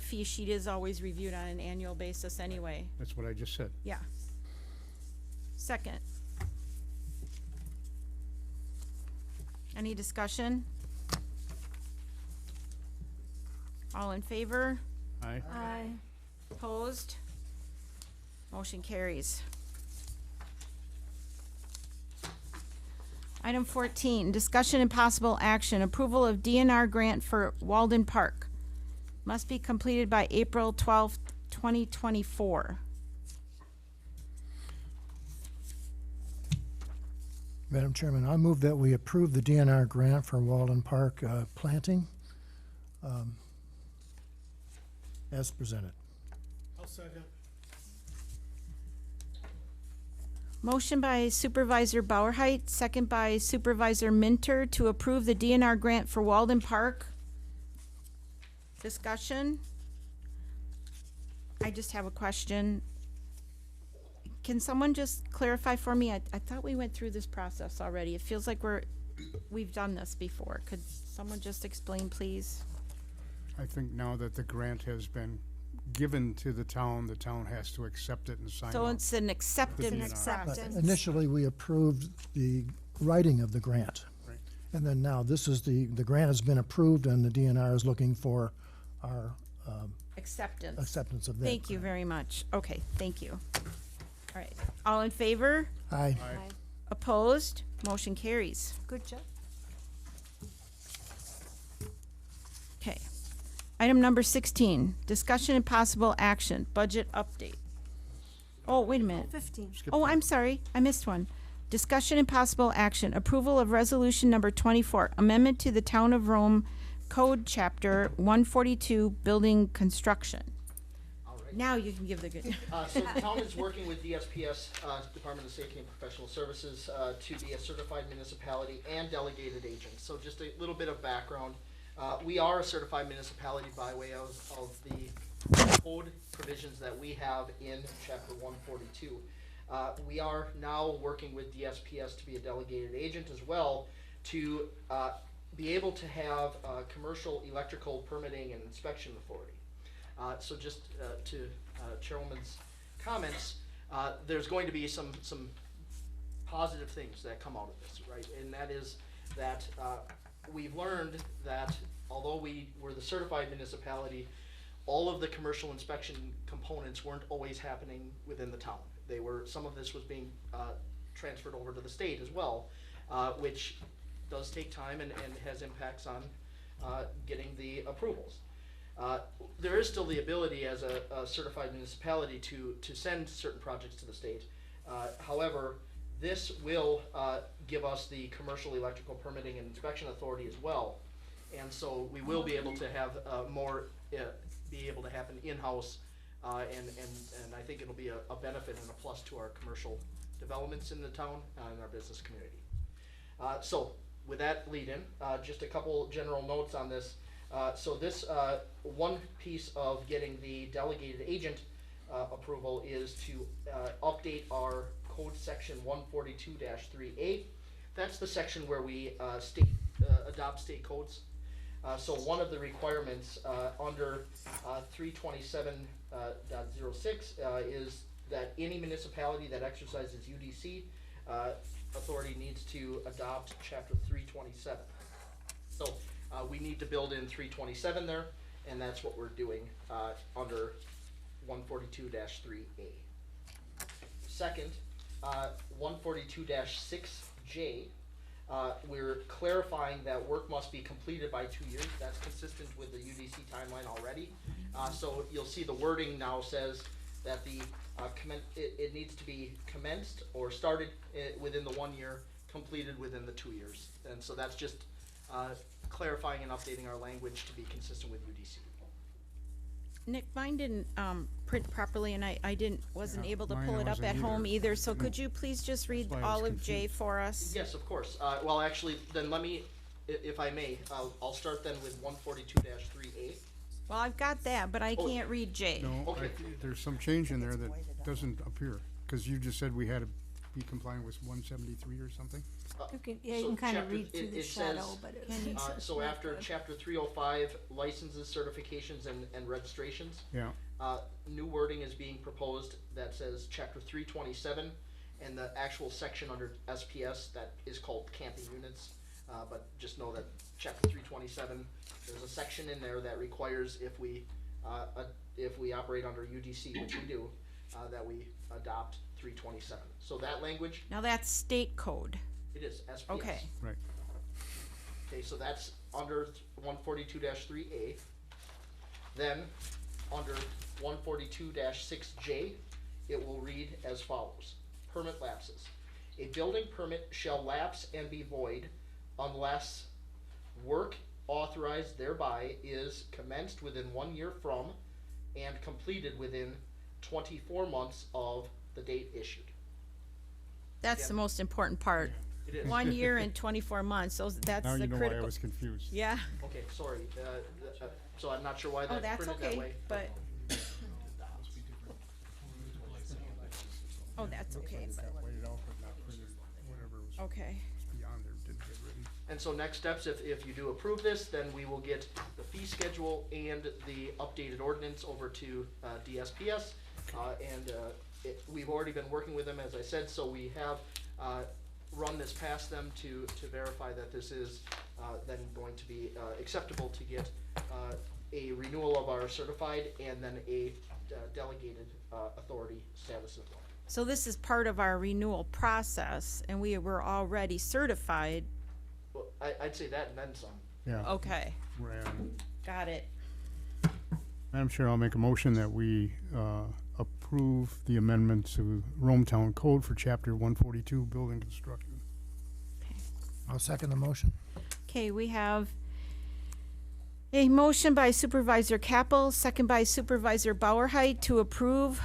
fee sheet is always reviewed on an annual basis anyway. That's what I just said. Yeah. Second. Any discussion? All in favor? Aye. Aye. Opposed? Motion carries. Item 14, discussion and possible action, approval of DNR grant for Walden Park. Must be completed by April 12th, 2024. Madam Chairman, I move that we approve the DNR grant for Walden Park planting as presented. I'll second. Motion by Supervisor Bauerheit, second by Supervisor Minter to approve the DNR grant for Walden Park. Discussion? I just have a question. Can someone just clarify for me? I thought we went through this process already. It feels like we've done this before. Could someone just explain, please? I think now that the grant has been given to the town has to accept it and sign So off. it's an acceptance DNR. process. Acceptance. Initially, we approved the writing of the grant. Right. And then now this is the grant has been approved and the DNR is looking for our Acceptance. acceptance of that. Thank you very much. Okay, thank you. All right, all in favor? Aye. Aye. Opposed? Motion carries. Good job. Okay. Item number 16, discussion and possible action, budget update. Oh, wait a minute. 15. Skip Oh, that. I'm sorry, I missed one. Discussion and possible action, approval of resolution number 24, amendment to the Town of Rome Code Chapter 142, building construction. All right. Now you can give the good. So the town is working with DSPS, Department of Safety and Professional Services, to be a certified municipality and delegated agent. So just a little bit of background. We are a certified municipality by way of the code provisions that we have in chapter 142. We are now working with DSPS to be a delegated agent as well to be able to have commercial electrical permitting and inspection authority. So just to Chairwoman's comments, there's going to be some positive things that come out of this, right? And that is that we've learned that although we were the certified municipality, all of the commercial inspection components weren't always happening within the town. Some of this was being transferred over to the state as well, which does take time and has impacts on getting the approvals. There is still the ability as a certified municipality to send certain projects to the state. However, this will give us the commercial electrical permitting and inspection authority as well. And so we will be able to have more, be able to happen in-house, and I think it'll be a benefit and a plus to our commercial developments in the town and our business community. So with that lead in, just a couple general notes on this. So this one piece of getting the delegated agent approval is to update our code section 142-3A. That's the section where we adopt state codes. So one of the requirements under 327.06 is that any municipality that exercises UDC authority needs to adopt chapter 327. So we need to build in 327 there, and that's what we're doing under 142-3A. Second, 142-6J, we're clarifying that work must be completed by 2 years. That's consistent with the UDC timeline already. So you'll see the wording now says that it needs to be commenced or started within the 1 year, completed within the 2 years. And so that's just clarifying and updating our language to be consistent with UDC. Nick, mine didn't print properly, and I wasn't Yeah, able to mine pull it up wasn't at home either. either, so could you please just read That's why I was all of J confused. for us? Yes, of course. Well, actually, then let me, if I may, I'll start then with 142-3A. Well, I've got that, but I Oh. can't read J. No, Okay. there's some change in there that doesn't appear, because you just said we had to be compliant with 173 or something. You can, So you can kind of chapter- read through it- the it shadow, says, but Can you- it's. So after chapter 305, licenses, certifications, and registrations, Yeah, new wording is being proposed that says chapter 327, and the actual section under SPS that is called camping units. But just know that chapter 327, there's a section in there that requires if we operate under UDC, which we do, that we adopt 327. So that language, Now that's state code. it is SPS. Okay. right. Okay, so that's under 142-3A. Then, under 142-6J, it will read as follows. Permit lapses. A building permit shall lapse and be void unless work authorized thereby is commenced within 1 year from and completed within 24 months of the date issued. That's the most important part. It is. 1 year and 24 months, that's Now the you know why I critical. was confused. Yeah, Okay, sorry. So I'm not sure why oh, that's that's printed that okay, way. but. Oh, that's okay, It's but, got whited out, but not printed, whatever was okay. beyond there didn't get written. And so next steps, if you do approve this, then we will get the fee schedule and the updated ordinance over to DSPS. We've already been working with them, as I said, so we have run this past them to verify that this is then going to be acceptable to get a renewal of our certified and then a delegated authority status as well. So this is part of our renewal process, and we were already certified. Well, I'd say that and then some. Yeah. Okay, And got it. Madam Chair, I'll make a motion that we approve the amendment to Rome Town Code for Chapter 142, Building Construction. I'll second the motion. Okay, we have a motion by Supervisor Capel, second by Supervisor Bauerheit to approve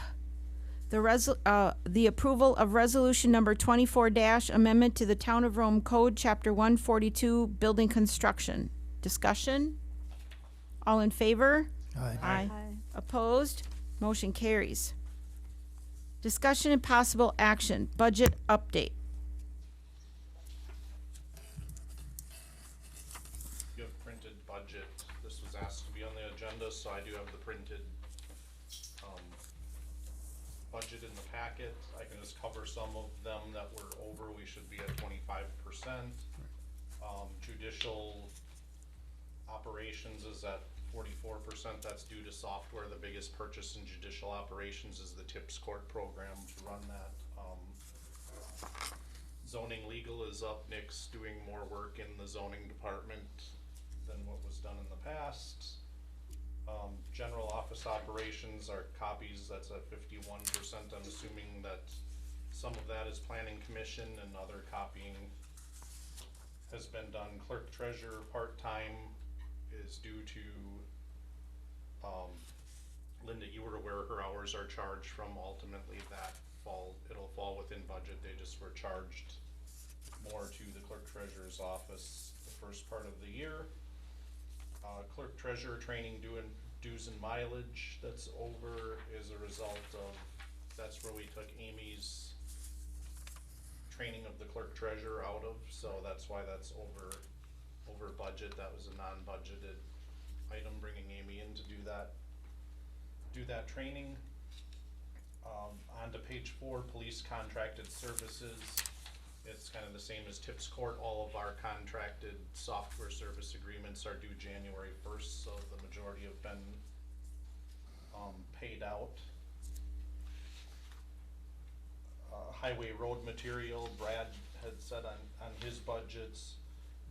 the approval of resolution number 24 amendment to the Town of Rome Code, Chapter 142, Building Construction. Discussion? All in favor? Aye. Aye. Opposed? Motion carries. Discussion and possible action, budget update. You have printed budget. This was asked to be on the agenda, so I do have the printed, budget in the packet. I can just cover some of them that were over. We should be at 25%. Judicial operations is at 44%, that's due to software. The biggest purchase in judicial operations is the TIPS court program to run that. Zoning legal is up, Nick's doing more work in the zoning department than what was done in the past. General office operations are copies, that's at 51%, I'm assuming that some of that is planning commission and other copying has been done. Clerk treasurer part-time is due to, Linda, you were aware her hours are charged from, ultimately it'll fall within budget, they just were charged more to the clerk treasurer's office the first part of the year. Clerk treasurer training dues and mileage, that's over as a result of, that's where we took Amy's training of the clerk treasurer out of, so that's why that's over budget. That was a non-budgeted item, bringing Amy in to do that training. On to page 4, police contracted services. It's kind of the same as TIPS court. All of our contracted software service agreements are due January 1st, so the majority have been paid out. Highway road material, Brad had said on his budgets,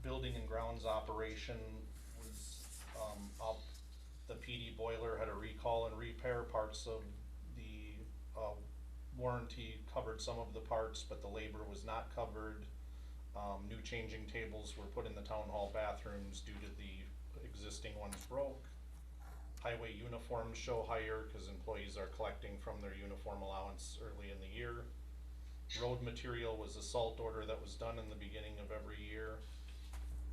building and grounds operation was up. The PD boiler had a recall and repair. Parts of the warranty covered some of the parts, but the labor was not covered. New changing tables were put in the town hall bathrooms due to the existing ones broke. Highway uniforms show higher because employees are collecting from their uniform allowance early in the year. Road material was a salt order that was done in the beginning of every year.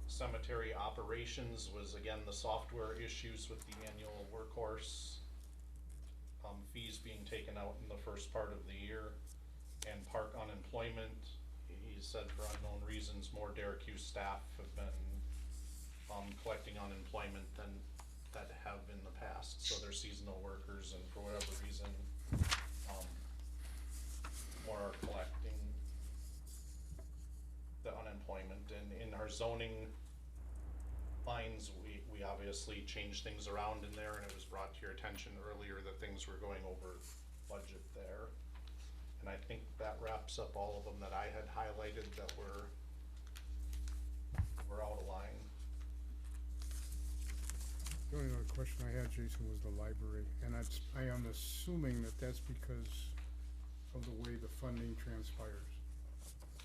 Cemetery operations was again the software issues with the annual workhorse fees being taken out in the first part of the year. And park unemployment, he said for unknown reasons more Derek Hughes staff have been collecting unemployment than that have in the past, so they're seasonal workers, and for whatever reason more are collecting the unemployment. And in our zoning lines, we obviously changed things around in there, and it was brought to your attention earlier that things were going over budget there. And I think that wraps up all of them that I had highlighted that were out of line. The only other question I had, Jason, was the library, and I am assuming that that's because of the way the funding transpires.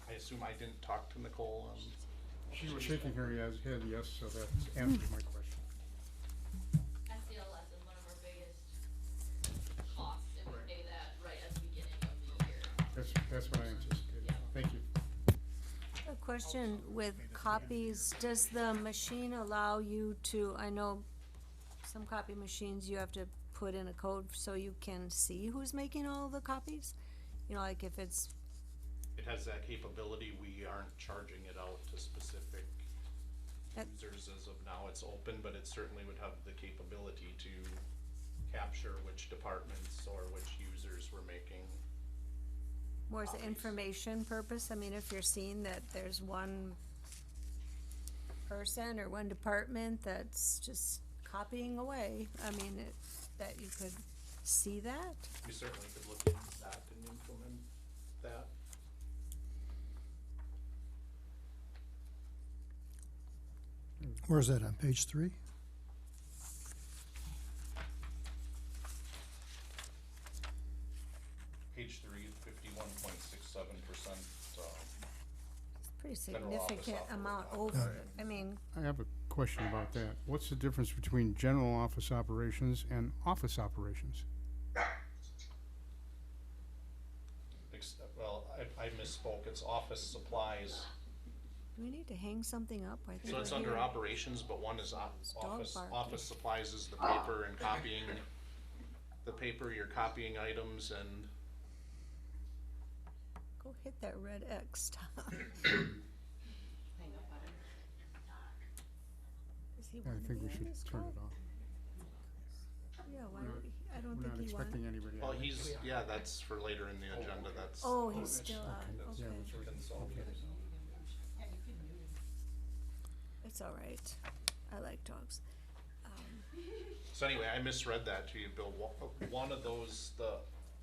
I assume I didn't talk to Nicole. She was shaking her head yes, so that answers my question. SCLS is one of our biggest costs, and we pay that right at the beginning of the year. That's what I anticipated. Thank you. A question with copies, does the machine allow you to, I know some copy machines, you have to put in a code so you can see who's making all the copies? You know, like if it's, It has that capability. We aren't charging it out to specific users as of now. It's open, but it certainly would have the capability to capture which departments or which users were making. more as an information purpose? I mean, if you're seeing that there's one person or one department that's just copying away, I mean, that you could see that? We certainly could look into that and implement that. Where's that, on page 3? Page 3, 51.67%. Pretty Federal office significant software. amount over, I mean, I have a question about that. What's the difference between general office operations and office operations? Well, I misspoke. It's office supplies. do we need to hang something up? I think So it's we're under here. operations, but one is dog office. barking. Office supplies is the paper and copying, the paper, your copying items, and Go hit that red X stop. Does he I wanna think be we on should this turn call? it off. Yeah, why, We're not- I don't We're think not he expecting wants. anybody. well, are we? yeah, that's for later in the agenda. That's. Oh, he's still on, that's Yeah, okay. that's right. consulting. It's all right. I like dogs. So anyway, I misread that to you, Bill. One of those, the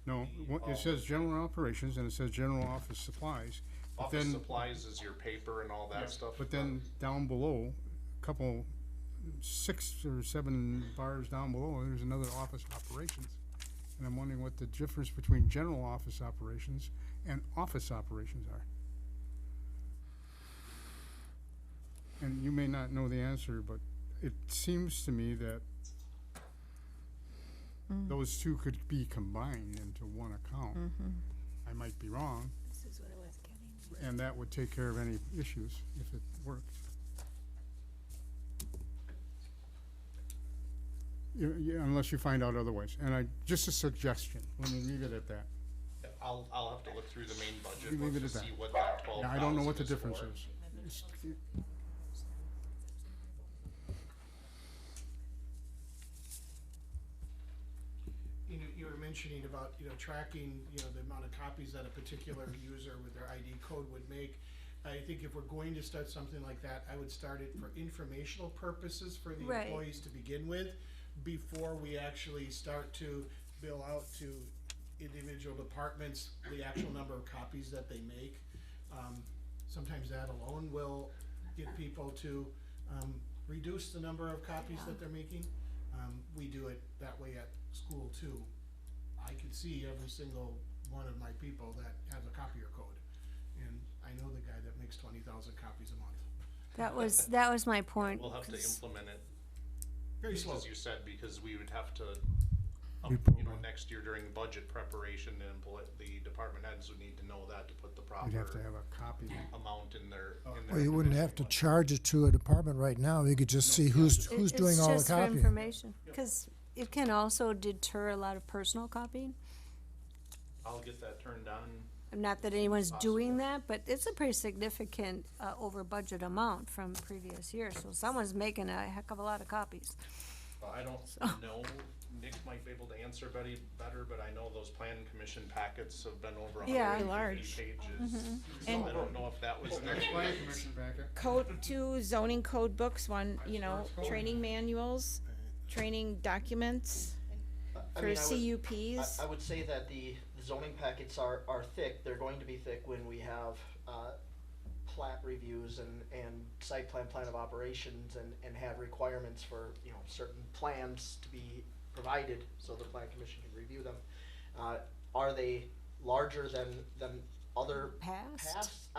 No, it says general operations and it says general office supplies. But office then, supplies is your paper and all that stuff. but then down below, a couple, 6 or 7 bars down below, there's another office operations. And I'm wondering what the difference between general office operations and office operations are. And you may not know the answer, but it seems to me that those two could be combined into one account. I might be wrong, This is what I was getting. and that would take care of any issues if it worked. Unless you find out otherwise. And just a suggestion. Let me leave it at that. I'll have to look through the main budget You leave book it to at see that. what that 12,000 Yeah, I don't know what the is difference for. is. You were mentioning about, tracking, the amount of copies that a particular user with their ID code would make. I think if we're going to start something like that, I would start it for informational purposes for the Right. employees to begin with, before we actually start to bill out to individual departments the actual number of copies that they make. Sometimes that alone will get people to, reduce the number of copies that they're making. We do it that way at school too. I can see every single one of my people that has a copier code. And I know the guy that makes 20,000 copies a month. That was my point. We'll have to 'cause- implement it, Very as slow. you said, because we would have to, Reprogram. next year during budget preparation, the department heads would need to know that to put the You'd have to proper have a copy. amount in their. Well, you wouldn't have to charge it to a department right now. You could just see who's doing all the It's just for copying. information, because it can also deter a lot of personal copying. I'll get that turned on. Not that anyone's doing that, but it's a pretty significant, over budget amount from previous years, so someone's making a heck of a lot of copies. I don't know, Nick might be able to answer better, but I know those plan commission packets have been over Yeah. 150 Large. pages. So And- I don't know if that was Next plan commission packet. Code, 2 zoning code books, 1, training manuals, training documents I for mean, CUPs. I would say that the zoning packets are thick. They're going to be thick when we have plat reviews and site plan of operations and have requirements for, certain plans to be provided so the plan commission can review them. Are they larger than other Past?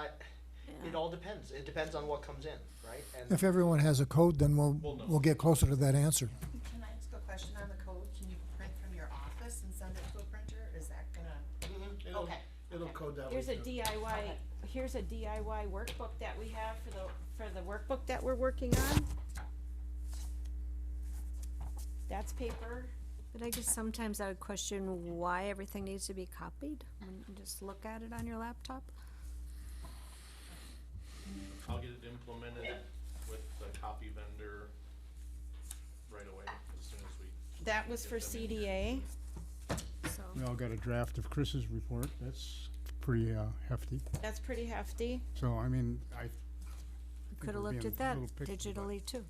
It all depends. It depends on what comes in, right? And If everyone has a code, then We'll know. we'll get closer to that answer. Can I ask a question on the code? Can you print from your office and send it to a printer? Is that gonna? Okay. It'll code that way. Here's a too. DIY workbook that we have for the workbook that we're working on. That's paper. But I guess sometimes I would question why everything needs to be copied, when you just look at it on your laptop. I'll get it implemented with the copy vendor right away, as soon as we. That was for CDA. So, We all got a draft of Chris's report. That's pretty hefty. That's pretty hefty. So, I mean, I think could have we're looked being at a that little picky, but digitally too.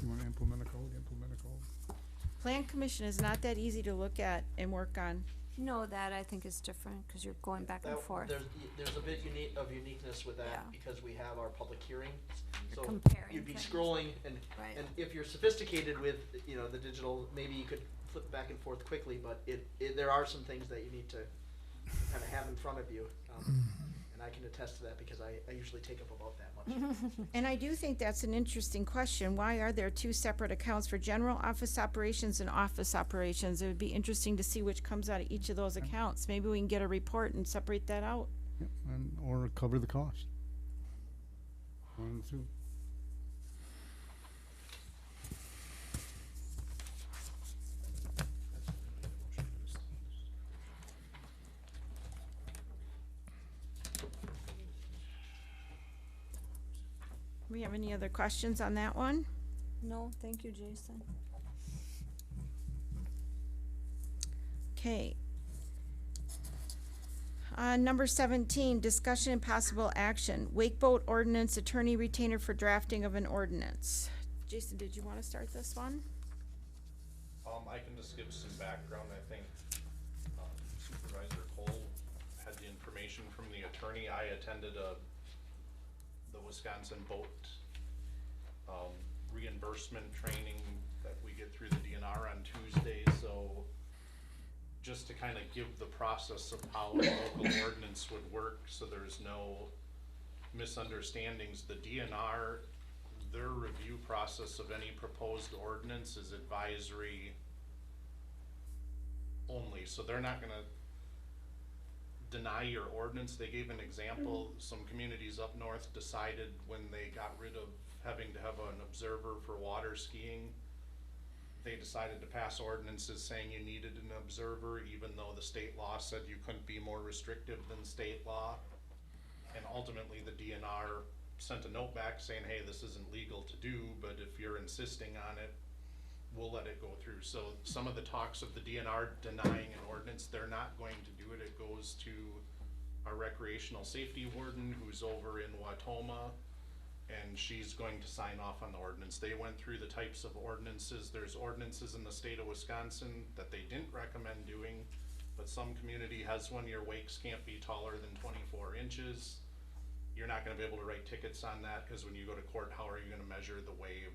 You wanna implement a code, implement a code. Plan commission is not that easy to look at and work on. No, that I think is different, cause you're going back and forth. There's a bit of uniqueness with that Yeah. because we have our public hearings. So comparing you'd be things. scrolling and Right. if you're sophisticated with, the digital, maybe you could flip back and forth quickly, but there are some things that you need to kind of have in front of you. And I can attest to that because I usually take up about that much. And I do think that's an interesting question. Why are there 2 separate accounts for general office operations and office operations? It would be interesting to see which comes out of each of those accounts. Maybe we can get a report and separate that out. Yep, or cover the cost. One of the two. We have any other questions on that one? No, thank you, Jason. Okay. Number 17, discussion and possible action. Wake Boat Ordinance Attorney Retainer for drafting of an ordinance. Jason, did you want to start this one? I can just give some background. I think Supervisor Cole had the information from the attorney. I attended the Wisconsin boat reimbursement training that we get through the DNR on Tuesday, so just to kind of give the process of how a local ordinance would work, so there's no misunderstandings. The DNR, their review process of any proposed ordinance is advisory only, so they're not gonna deny your ordinance. They gave an example, some communities up north decided when they got rid of having to have an observer for water skiing, they decided to pass ordinances saying you needed an observer, even though the state law said you couldn't be more restrictive than state law. And ultimately, the DNR sent a note back saying, hey, this isn't legal to do, but if you're insisting on it, we'll let it go through. So some of the talks of the DNR denying an ordinance, they're not going to do it. It goes to our recreational safety warden, who's over in Watoma, and she's going to sign off on the ordinance. They went through the types of ordinances. There's ordinances in the state of Wisconsin that they didn't recommend doing, but some community has one. Your wakes can't be taller than 24 inches. You're not gonna be able to write tickets on that, because when you go to court, how are you gonna measure the wave?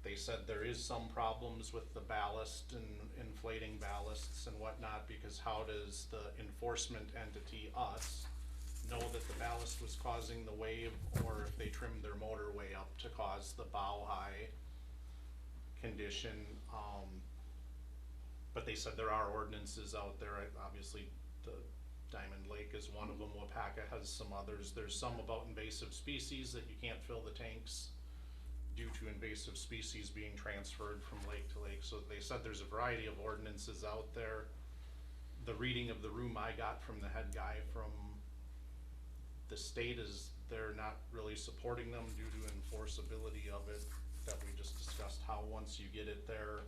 They said there is some problems with the ballast and inflating ballasts and whatnot, because how does the enforcement entity, us, know that the ballast was causing the wave, or if they trimmed their motorway up to cause the bow high condition. But they said there are ordinances out there. Obviously, the Diamond Lake is one of them. Wapaka has some others. There's some about invasive species that you can't fill the tanks due to invasive species being transferred from lake to lake. So they said there's a variety of ordinances out there. The reading of the room I got from the head guy from the state is they're not really supporting them due to enforceability of it, that we just discussed. How once you get it there,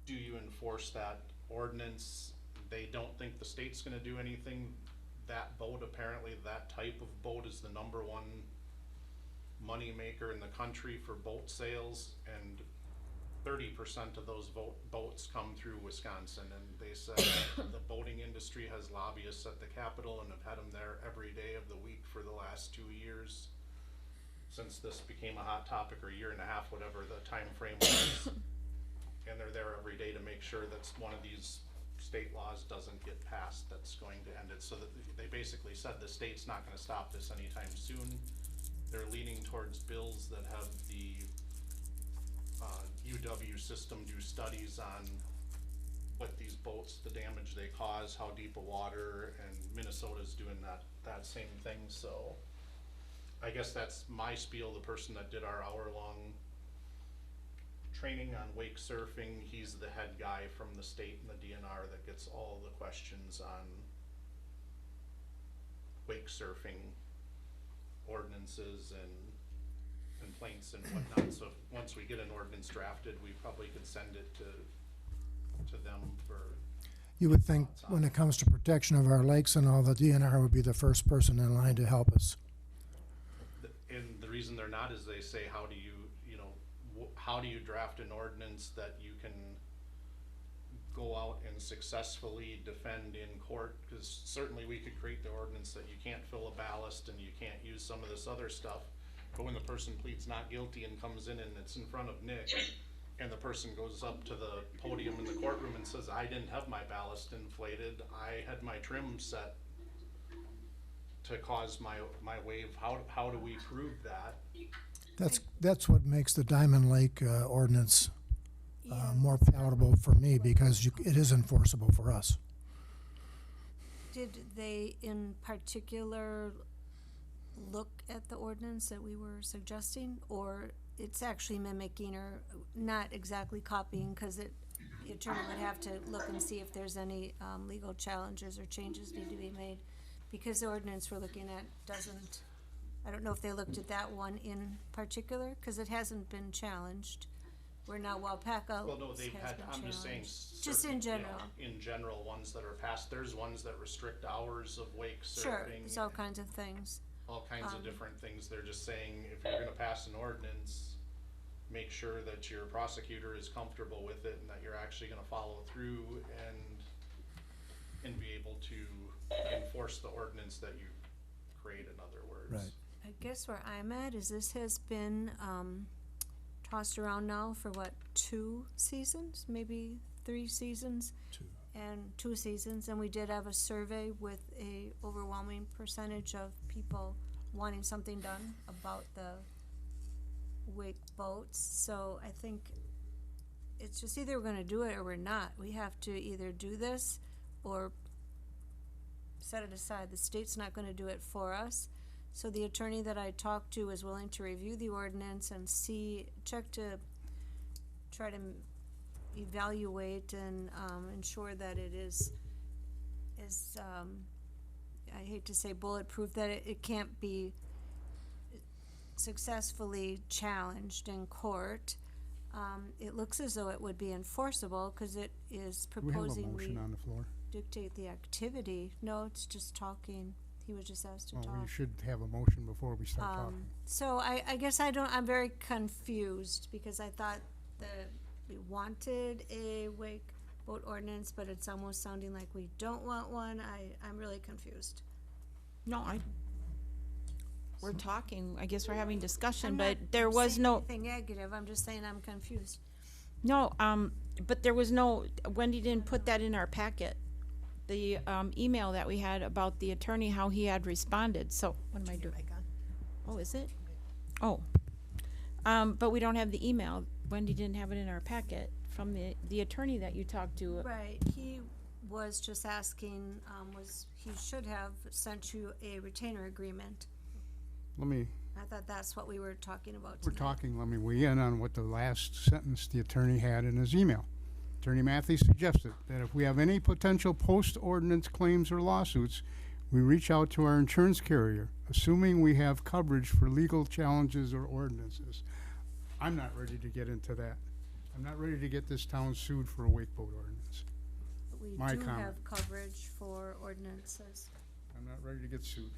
do you enforce that ordinance? They don't think the state's gonna do anything. That boat, apparently that type of boat is the #1 money maker in the country for boat sales, and 30% of those boats come through Wisconsin. And they said the boating industry has lobbyists at the Capitol and have had them there every day of the week for the last 2 years, since this became a hot topic, or a year and a half, whatever the time frame was. And they're there every day to make sure that one of these state laws doesn't get passed that's going to end it. So that they basically said the state's not gonna stop this anytime soon. They're leaning towards bills that have the UW system do studies on what these boats, the damage they cause, how deep of water, and Minnesota's doing that same thing. So I guess that's my spiel. The person that did our hour-long training on wake surfing, he's the head guy from the state and the DNR that gets all the questions on wake surfing ordinances and complaints and whatnot. So once we get an ordinance drafted, we probably could send it to them for. You would think when it comes to protection of our lakes and all, the DNR would be the first person in line to help us. And the reason they're not is they say, how do you how do you draft an ordinance that you can go out and successfully defend in court? Because certainly we could create the ordinance that you can't fill a ballast and you can't use some of this other stuff. But when the person pleads not guilty and comes in and it's in front of Nick, and the person goes up to the podium in the courtroom and says, I didn't have my ballast inflated, I had my trim set to cause my wave, how do we prove that? That's what makes the Diamond Lake ordinance more palatable for me, because it is enforceable for us. Did they in particular look at the ordinance that we were suggesting, or it's actually mimicking or not exactly copying, because the attorney would have to look and see if there's any legal challenges or changes need to be made? Because the ordinance we're looking at doesn't, I don't know if they looked at that one in particular, because it hasn't been challenged. where now Wapaka Well, no, they've has had, been I'm just saying. challenged. Just in certain, you know, general. In general, ones that are passed, there's ones that restrict hours of wake Sure, surfing. there's all kinds of things. All kinds of different things. They're just saying, if you're gonna pass an ordinance, make sure that your prosecutor is comfortable with it and that you're actually gonna follow through and be able to enforce the ordinance that you create, in other words. Right. I guess where I'm at is this has been, tossed around now for what, 2 seasons, maybe 3 seasons? 2. And 2 seasons, and we did have a survey with a overwhelming percentage of people wanting something done about the wake boats. So I think it's just either we're gonna do it or we're not. We have to either do this or set it aside. The state's not gonna do it for us. So the attorney that I talked to is willing to review the ordinance and check to try to evaluate and ensure that it is I hate to say bulletproof, that it can't be successfully challenged in court. It looks as though it would be enforceable because it is Do we have a proposing motion on the floor? dictate the activity. No, it's just talking. He was just asked to talk. Well, we should have a motion before we start talking. So I guess I'm very confused because I thought that we wanted a wake boat ordinance, but it's almost sounding like we don't want one. I'm really confused. No, we're talking, I guess we're having discussion, I'm but not there was saying no, anything negative, I'm just saying I'm confused. no, but there was no, Wendy didn't put that in our packet. The, email that we had about the attorney, how he had responded, so, what am I doing? Oh, is it? Oh. But we don't have the email. Wendy didn't have it in our packet from the attorney that you talked to. Right, he was just asking, he should have sent you a retainer agreement. I thought that's what we were talking about We're tonight. talking, let me weigh in on what the last sentence the attorney had in his email. Attorney Matthews suggested that if we have any potential post-ordinance claims or lawsuits, we reach out to our insurance carrier, assuming we have coverage for legal challenges or ordinances. I'm not ready to get into that. I'm not ready to get this town sued for a wake boat ordinance. We my do comment. have coverage for ordinances. I'm not ready to get sued.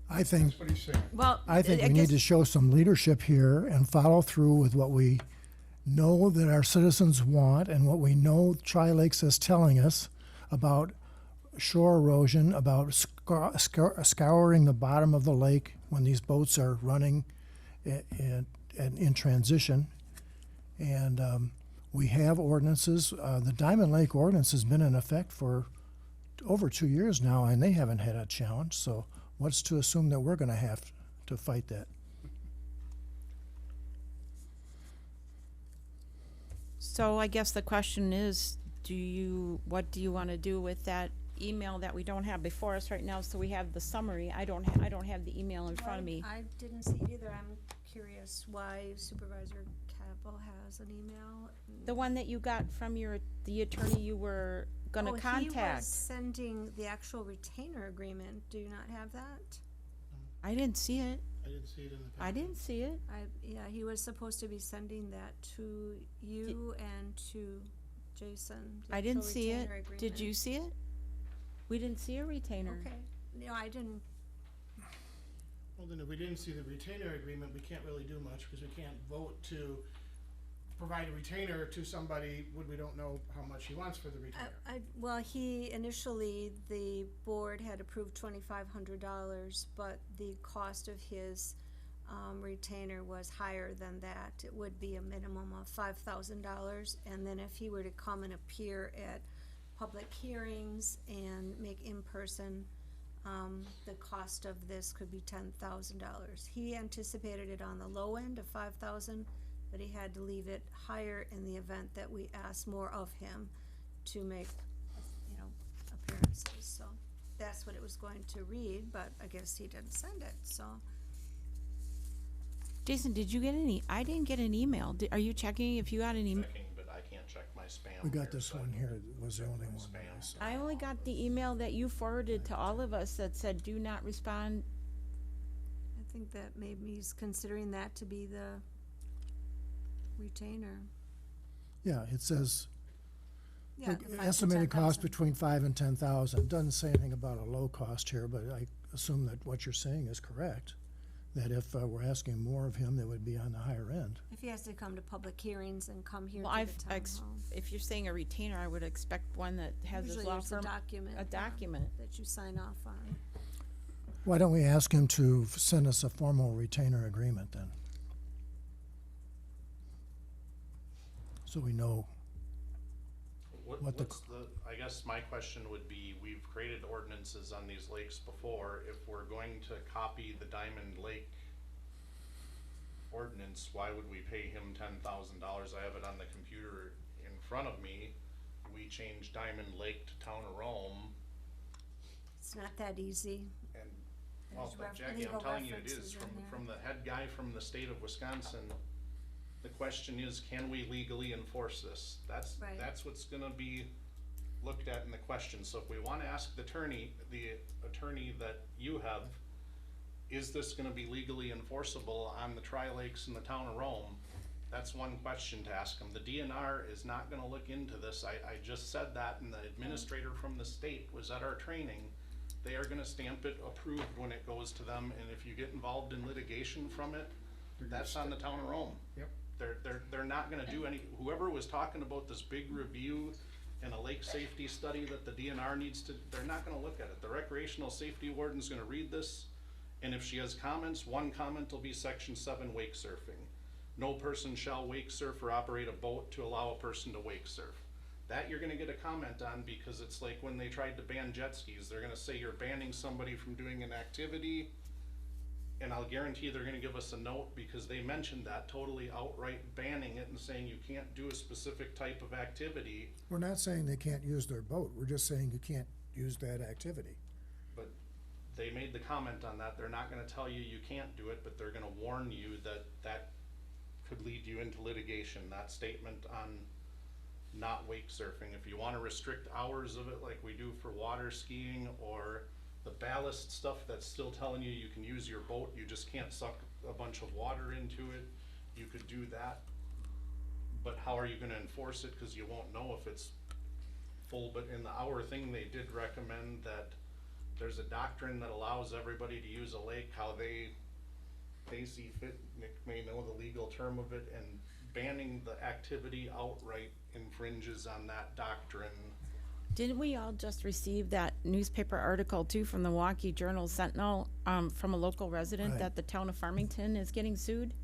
I think That's what he's saying. Well, I think we guess- need to show some leadership here and follow through with what we know that our citizens want and what we know Tri-Lakes is telling us about shore erosion, about scouring the bottom of the lake when these boats are running in transition. And we have ordinances. The Diamond Lake ordinance has been in effect for over 2 years now, and they haven't had a challenge. So what's to assume that we're going to have to fight that? So I guess the question is, what do you want to do with that email that we don't have before us right now? So we have the summary. I don't have the email in front of me. I didn't see it either. I'm curious why Supervisor Capel has an email. The one that you got from the attorney you were gonna He was contact. sending the actual retainer agreement. Do you not have that? I didn't see it. I didn't see it in the packet. I didn't see it. Yeah, he was supposed to be sending that to you and to Jason. the I didn't actual see it. retainer Did agreement. you see it? We didn't see a retainer. Okay, no, I didn't. Well, then if we didn't see the retainer agreement, we can't really do much because we can't vote to provide a retainer to somebody when we don't know how much he wants for the retainer. Well, initially, the board had approved $2,500, but the cost of his retainer was higher than that. It would be a minimum of $5,000, and then if he were to come and appear at public hearings and make in-person, the cost of this could be $10,000. He anticipated it on the low end of $5,000, but he had to leave it higher in the event that we asked more of him to make, appearances. So that's what it was going to read, but I guess he didn't send it, so. Jason, did you get any? I didn't get an email. Are you checking if you got an email? Checking, but I can't check my spam. We got here, this so one here. It was the check only my one. spam. that I saw. I only got the email that you forwarded to all of us that said, do not respond. I think that maybe he's considering that to be the retainer. Yeah, it says Yeah, the 5 to estimated cost 10,000. between 5 and 10,000. Doesn't say anything about a low cost here, but I assume that what you're saying is correct. That if we're asking more of him, that would be on the higher end. If he has to come to public hearings and come here Well, to I've, the town hall. if you're saying a retainer, I would expect one that has his Usually law there's a firm, document. a document. That you sign off on. Why don't we ask him to send us a formal retainer agreement then? So we know. What the What's I guess my question would be, we've created ordinances on these lakes before. If we're going to copy the Diamond Lake ordinance, why would we pay him $10,000? I have it on the computer in front of me. We changed Diamond Lake to Town of Rome, It's not that easy. and, well, There's but Jackie, legal I'm telling you it is, references in there. from the head guy from the state of Wisconsin. The question is, can we legally enforce this? Right. That's what's gonna be looked at in the question. So if we wanna ask the attorney that you have, is this gonna be legally enforceable on the Tri-Lakes and the town of Rome? That's one question to ask them. The DNR is not gonna look into this. I just said that, and the administrator from the state was at our training. They are gonna stamp it approved when it goes to them, and if you get involved in litigation from it, that's on the town of Rome. Yep. They're not gonna do any, whoever was talking about this big review and a lake safety study that the DNR needs to, they're not gonna look at it. The recreational safety warden's gonna read this, and if she has comments, one comment will be section 7 wake surfing. No person shall wake surf or operate a boat to allow a person to wake surf. That you're gonna get a comment on, because it's like when they tried to ban jet skis, they're gonna say you're banning somebody from doing an activity. And I'll guarantee they're gonna give us a note, because they mentioned that, totally outright banning it and saying you can't do a specific type of activity. We're not saying they can't use their boat, we're just saying you can't use that activity. But they made the comment on that. They're not gonna tell you you can't do it, but they're gonna warn you that that could lead you into litigation. That statement on not wake surfing. If you wanna restrict hours of it like we do for water skiing, or the ballast stuff that's still telling you you can use your boat, you just can't suck a bunch of water into it, you could do that. But how are you gonna enforce it? Cause you won't know if it's full. But in the hour thing, they did recommend that there's a doctrine that allows everybody to use a lake how they see fit. Nick may know the legal term of it, and banning the activity outright infringes on that doctrine. Didn't we all just receive that newspaper article too from the Milwaukee Journal Sentinel, from a local resident Right. that the town of Farmington is getting sued?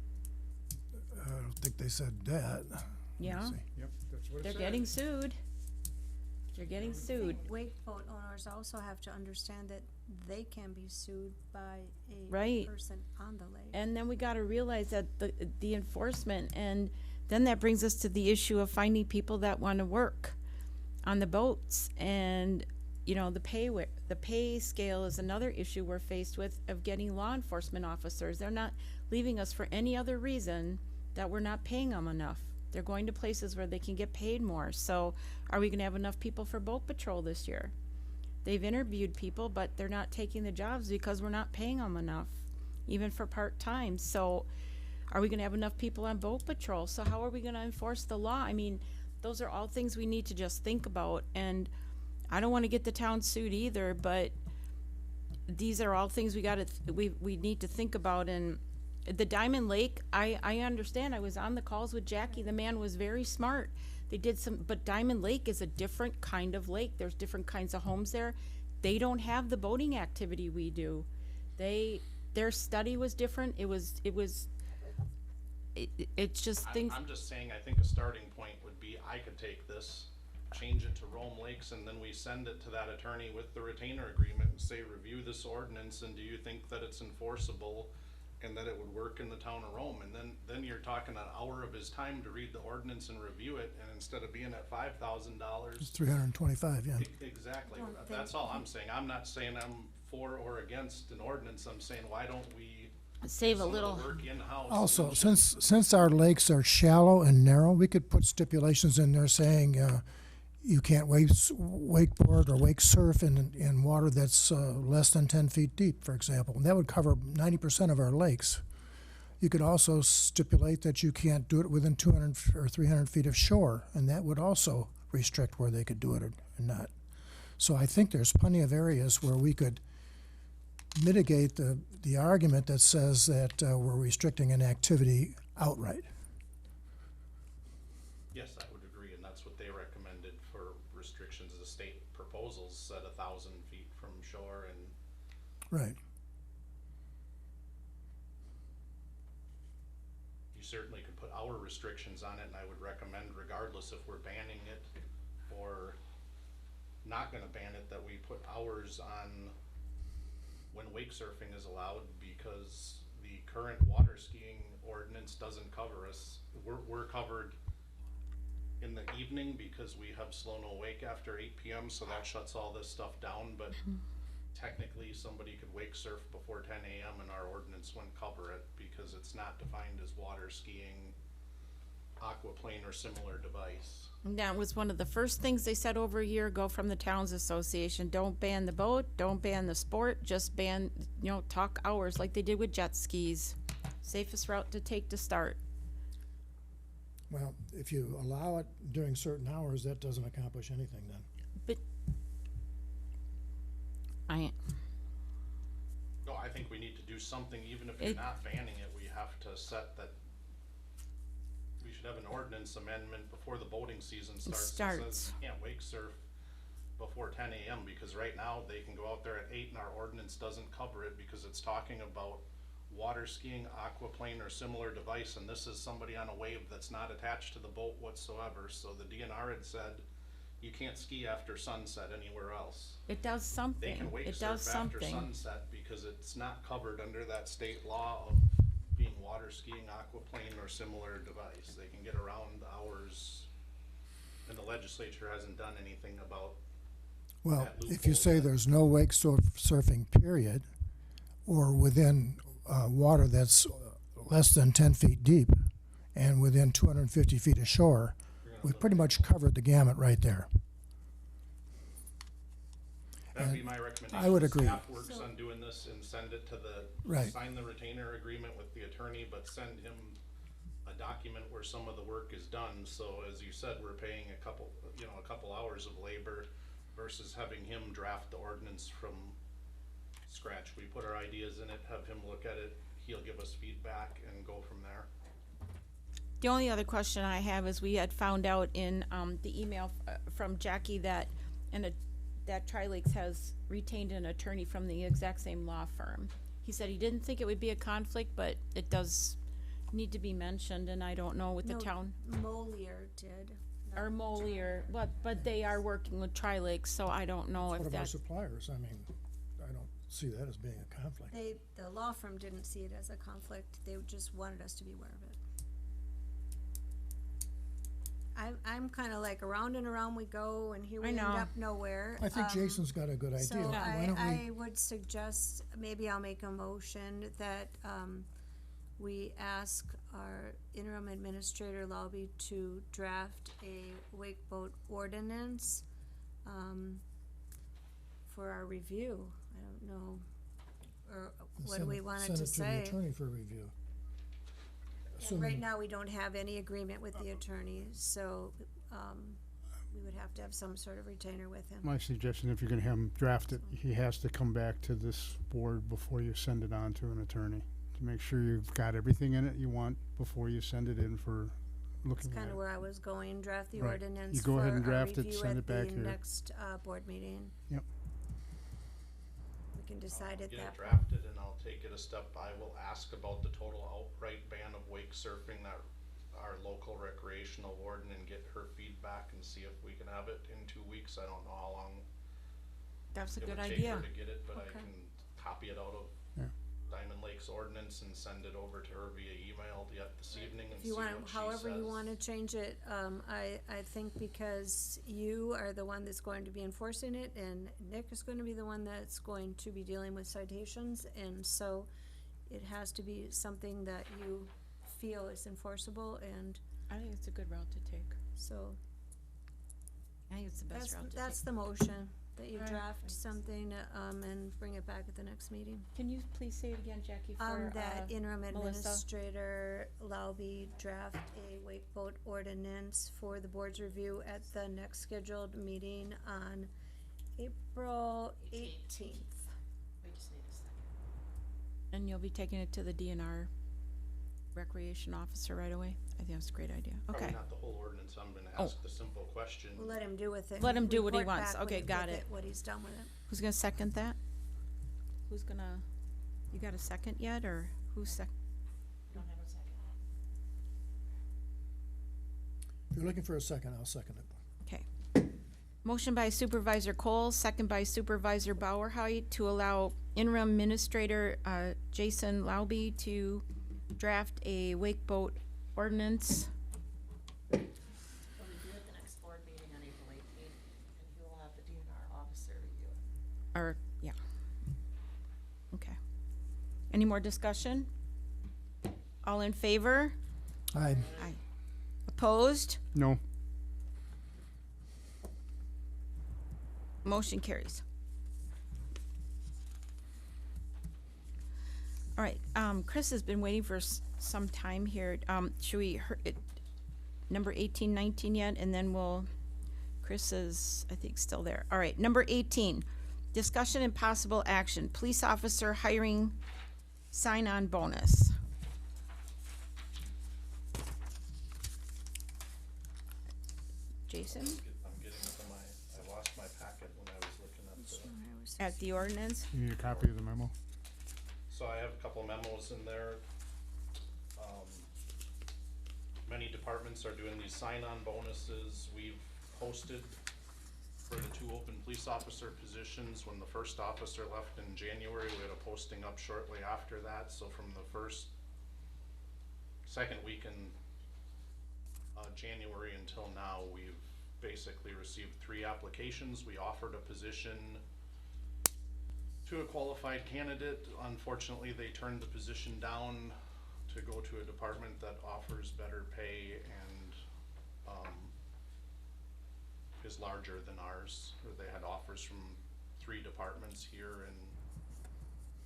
I don't think they said that. Let me Yeah. see. Yep, that's what it They're said. getting sued. They're getting sued. Wake boat owners also have to understand that they can be sued by a Right. person on the lake. And then we gotta realize that the enforcement, and then that brings us to the issue of finding people that wanna work on the boats. And, you know, the pay scale is another issue we're faced with, of getting law enforcement officers. They're not leaving us for any other reason that we're not paying them enough. They're going to places where they can get paid more. So are we gonna have enough people for boat patrol this year? They've interviewed people, but they're not taking the jobs because we're not paying them enough, even for part-time. So are we gonna have enough people on boat patrol? So how are we gonna enforce the law? I mean, those are all things we need to just think about. And I don't wanna get the town sued either, but these are all things we need to think about. And the Diamond Lake, I understand. I was on the calls with Jackie. The man was very smart. They did but Diamond Lake is a different kind of lake. There's different kinds of homes there. They don't have the boating activity we do. Their study was different. It's just things. I'm just saying, I think a starting point would be, I could take this, change it to Rome Lakes, and then we send it to that attorney with the retainer agreement and say, review this ordinance, and do you think that it's enforceable and that it would work in the town of Rome? And then you're talking an hour of his time to read the ordinance and review it, and instead of being at $5,000. It's 325, yeah. Exactly, Don't that's think- all I'm saying. I'm not saying I'm for or against an ordinance. I'm saying, why don't we Save a some of the little. work in-house? Also, and- since our lakes are shallow and narrow, we could put stipulations in there saying, you can't wakeboard or wake surf in water that's less than 10 feet deep, for example. And that would cover 90% of our lakes. You could also stipulate that you can't do it within 200 or 300 feet of shore, and that would also restrict where they could do it or not. So I think there's plenty of areas where we could mitigate the argument that says that we're restricting an activity outright. Yes, I would agree, and that's what they recommended for restrictions. The state proposals said 1,000 feet from shore, and Right. you certainly could put our restrictions on it, and I would recommend, regardless if we're banning it or not gonna ban it, that we put ours on when wake surfing is allowed, because the current water skiing ordinance doesn't cover us. We're covered in the evening because we have slow no wake after 8 p.m., so that shuts all this stuff down, but technically somebody could wake surf before 10 a.m. and our ordinance wouldn't cover it because it's not defined as water skiing, aquaplane, or similar device. And that was one of the first things they said over a year ago from the Towns Association. Don't ban the boat, don't ban the sport, just ban, talk hours like they did with jet skis. Safest route to take to start. Well, if you allow it during certain hours, that doesn't accomplish anything then. But No, I think we need to do something, even if you're not banning it, we have to set that. We should have an ordinance amendment before the boating season starts. That says you can't wake surf before 10 a.m. because right now they can go out there at 8 and our ordinance doesn't cover it because it's talking about water skiing, aquaplane, or similar device, and this is somebody on a wave that's not attached to the boat whatsoever. So the DNR had said you can't ski after sunset anywhere else. it does something. They can wake It surf does after something. sunset because it's not covered under that state law of being water skiing, aquaplane, or similar device. They can get around the hours, and the legislature hasn't done anything about. Well, that if you loophole say yet. there's no wake surfing period, or within water that's less than 10 feet deep and within 250 feet of shore, we've pretty much covered the gamut right there. That'd be my recommendation. I would agree. Staff works on doing this and send it to Right. sign the retainer agreement with the attorney, but send him a document where some of the work is done. So as you said, we're paying a couple hours of labor versus having him draft the ordinance from scratch. We put our ideas in it, have him look at it, he'll give us feedback and go from there. The only other question I have is we had found out in the email from Jackie that that Tri-Lakes has retained an attorney from the exact same law firm. He said he didn't think it would be a conflict, but it does need to be mentioned, and I don't know with the No, town Moliere did. or Moliere, but they are working with Tri-Lakes, so I don't know What if of our that. suppliers? I mean, I don't see that as being a conflict. The law firm didn't see it as a conflict, they just wanted us to be aware of it. I'm kinda like around and around we go, and here we I end know. up nowhere. I think Jason's got a good idea. So Why don't we? I would suggest, maybe I'll make a motion that, we ask our interim administrator, Lobby, to draft a wake boat ordinance, for our review. I don't know, or what do we want it to Send it to say? the attorney for review. And right Assuming- now, we don't have any agreement with the attorney, so, we would have to have some sort of retainer with him. My suggestion, if you're gonna have him draft it, he has to come back to this board before you send it on to an attorney, to make sure you've got everything in it you want before you send it in for That's looking at kinda it. where I was going, draft the Right. ordinance You go for ahead and our draft it, review send at it back the here. next, board meeting. Yep. We can decide at Get that it point. drafted and I'll take it a step. I will ask about the total outright ban of wake surfing that our local recreational warden and get her feedback and see if we can have it in 2 weeks. I don't know how long That's a it good would take idea. her to get it, but I Okay. can copy it out of Yeah. Diamond Lake's ordinance and send it over to her via email yet this evening and If see you what she want, says. however you wanna change it, I think because you are the one that's going to be enforcing it, and Nick is gonna be the one that's going to be dealing with citations, and so it has to be something that you feel is enforceable, and I think it's a good route to take. so, I think it's the best route to That's take. the motion, that you Alright. draft something, and bring it back at the next meeting. Can you please say it again, Jackie, for, That interim Melissa? administrator Laube draft a wake boat ordinance for the board's review at the next scheduled meeting on April 18th. We just need a second. And you'll be taking it to the DNR recreation officer right away? I think that's a great idea. Probably Okay. not the whole ordinance, I'm gonna Oh. ask the simple question. We'll let him do with it. Let him do what he Report wants. back when Okay, he- got with it. What he's done with it. Who's gonna second that? Who's gonna, you got a second yet, or who's Don't have a second. If you're looking for a second, I'll second it. Okay. Motion by Supervisor Cole, second by Supervisor Bauerheit to allow interim administrator, Jason Laube to draft a wake boat ordinance. We'll review at the next board meeting on April 18th, and he will have the DNR officer review it. Or, yeah. Okay. Any more discussion? All in favor? Aye. Aye. Opposed? No. Motion carries. All right, Chris has been waiting for some time here. Should we, number 18, 19 yet? And then Chris is, I think, still there. All right, number 18, discussion and possible action, police officer hiring sign-on bonus. Jason, I'm getting to I lost my packet when I was looking at the. at the ordinance? You need a copy of the memo? So I have a couple memos in there. Many departments are doing these sign-on bonuses. We've posted for the 2 open police officer positions. When the first officer left in January, we had a posting up shortly after that. So from the second week in January until now, we've basically received 3 applications. We offered a position to a qualified candidate. Unfortunately, they turned the position down to go to a department that offers better pay and is larger than ours. They had offers from 3 departments here, and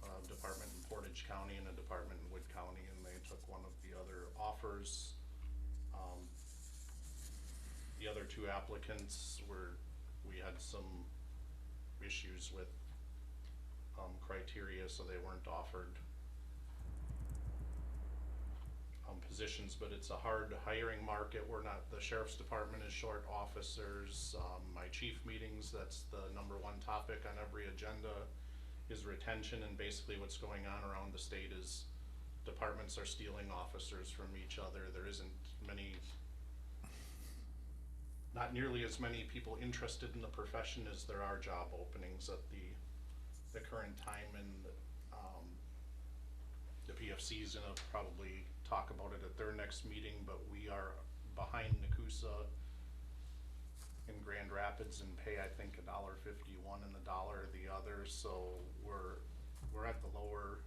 a department in Portage County and a department in Wood County, and they took one of the other offers. The other 2 applicants we had some issues with criteria, so they weren't offered positions, but it's a hard hiring market. The sheriff's department is short officers. My chief meetings, that's the number 1 topic on every agenda, is retention, and basically what's going on around the state is departments are stealing officers from each other. There isn't not nearly as many people interested in the profession as there are job openings at the current time, and the PFC is gonna probably talk about it at their next meeting, but we are behind Nakusa in Grand Rapids and pay, I think, $1.51 and $1 the other, so we're at the lower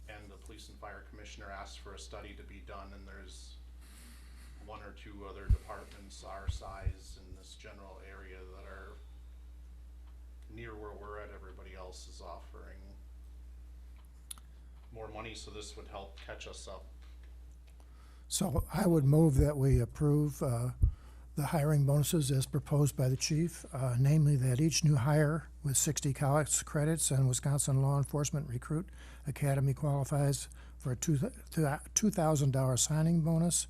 end. The police and fire commissioner asked for a study to be done, and there's 1 or 2 other departments our size in this general area that are near where we're at. Everybody else is offering more money, so this would help catch us up. So I would move that we approve the hiring bonuses as proposed by the chief, namely that each new hire with 60 college credits and Wisconsin Law Enforcement Recruit Academy qualifies for a $2,000 signing bonus,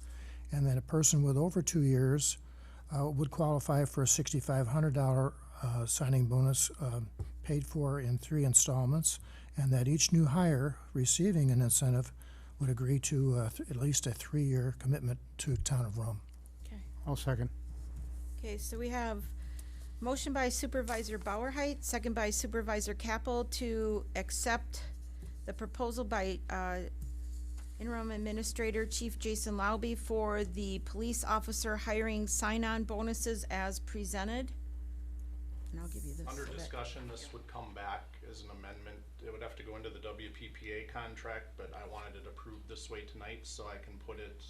and that a person with over 2 years would qualify for a $6,500 signing bonus paid for in 3 installments, and that each new hire receiving an incentive would agree to at least a 3-year commitment to Town of Rome. Okay. I'll second. Okay, so we have motion by Supervisor Bauerheit, second by Supervisor Capel to accept the proposal by Interim Administrator Chief Jason Laube for the police officer hiring sign-on bonuses as presented. And I'll give you this. Under so that- discussion, this would come back as an amendment. It would have to go into the WPPA contract, but I wanted it approved this way tonight so I can put it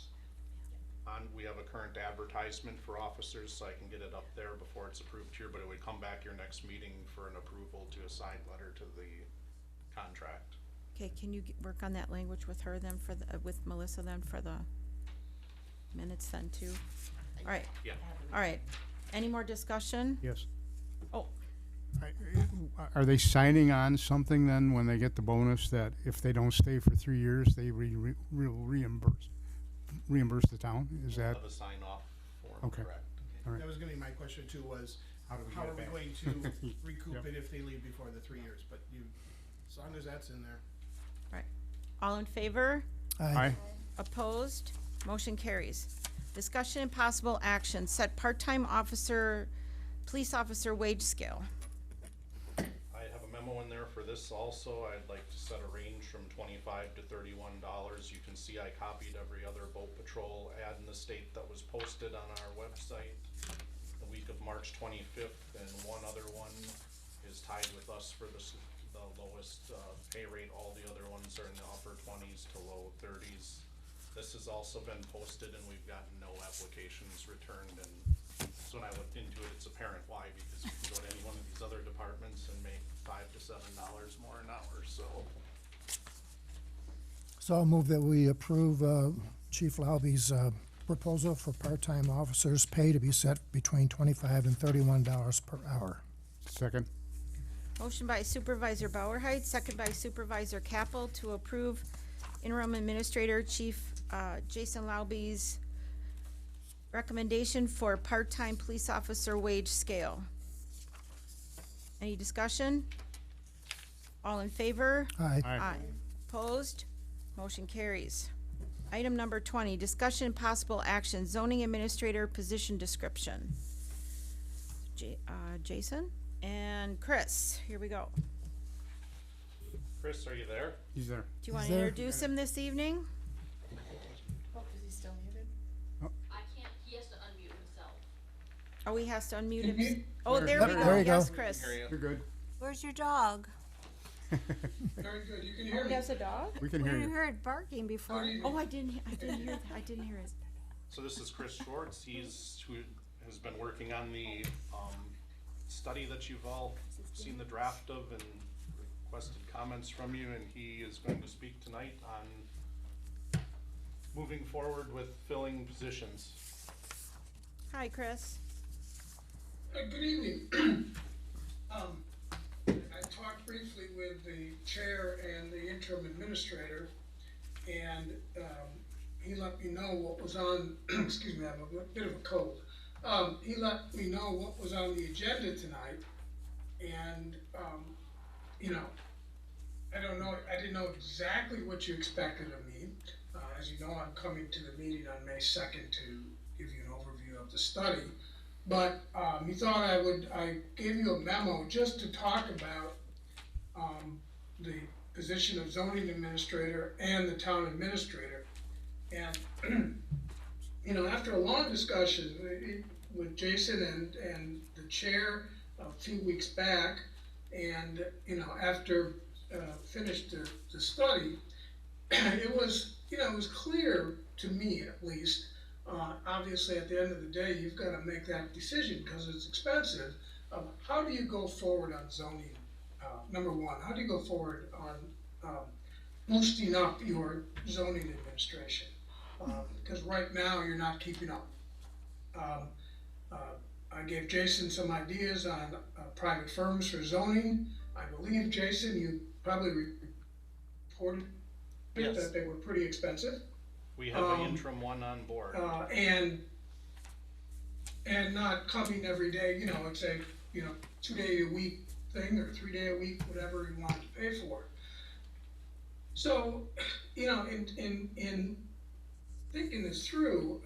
we have a current advertisement for officers, so I can get it up there before it's approved here, but it would come back your next meeting for an approval to assign letter to the contract. Okay, can you work on that language with her then for the, with Melissa then for the minutes then too? All right, Yeah. all right. Any more discussion? Yes. Oh, Are they signing on something then when they get the bonus that if they don't stay for 3 years, they will reimburse the town? Is We'll that, have a sign off form, Okay. correct? All right. That was gonna be my question too, was How do we how get are it we back? going to recoup Yep. it if they leave before the 3 years? But you, as long as that's in there. all right. All in favor? Aye. Opposed? Motion carries. Discussion and possible action, set part-time officer, police officer wage scale. I have a memo in there for this also. I'd like to set a range from $25 to $31. You can see I copied every other boat patrol ad in the state that was posted on our website the week of March 25th, and one other one is tied with us for the lowest pay rate. All the other ones are in the upper 20s to low 30s. This has also been posted and we've gotten no applications returned, and so when I looked into it, it's apparent why, because you can go to any one of these other departments and make $5 to $7 more an hour, so. So I'll move that we approve Chief Lauby's proposal for part-time officers' pay to be set between $25 and $31 per hour. Second? Motion by Supervisor Bauerheit, second by Supervisor Capel to approve interim administrator Chief Jason Lauby's recommendation for part-time police officer wage scale. Any discussion? All in favor? Aye. Aye. Opposed? Motion carries. Item number 20, discussion and possible action, zoning administrator position description. Jason and Chris, here we go. Chris, are you there? He's there. Do you want Is to there- introduce him this evening? I can't, he has to unmute himself. Oh, he has to unmute himself. Oh, there Yep, we there go. you go. Yes, Chris. Hear you. You're good. Where's your dog? Very good, you can Oh, hear he me. has a dog? We can We hear you. heard barking before. Oh, I didn't hear it. So this is Chris Schwartz. He's who has been working on the study that you've all seen the draft of and requested comments from you, and he is going to speak tonight on moving forward with filling positions. Hi, Chris. Good evening. I talked briefly with the chair and the interim administrator, and he let me know what was on, excuse me, I have a bit of a cold. He let me know what was on the agenda tonight, and, you know, I didn't know exactly what you expected of me. As you know, I'm coming to the meeting on May 2nd to give you an overview of the study. But he thought I gave you a memo just to talk about the position of zoning administrator and the town administrator. And, you know, after a long discussion with Jason and the chair a few weeks back, and, you know, after finished the study, it was clear to me at least. Obviously, at the end of the day, you've got to make that decision because it's expensive. How do you go forward on zoning? Number one, how do you go forward on boosting up your zoning administration? Because right now, you're not keeping up. I gave Jason some ideas on private firms for zoning. I believe, Jason, you probably reported Yes. that they were pretty expensive. We have an interim one on board. And not coming every day, you know, it's a, 2-day-a-week thing or 3-day-a-week, whatever you want to pay for. So, you know, in thinking this through,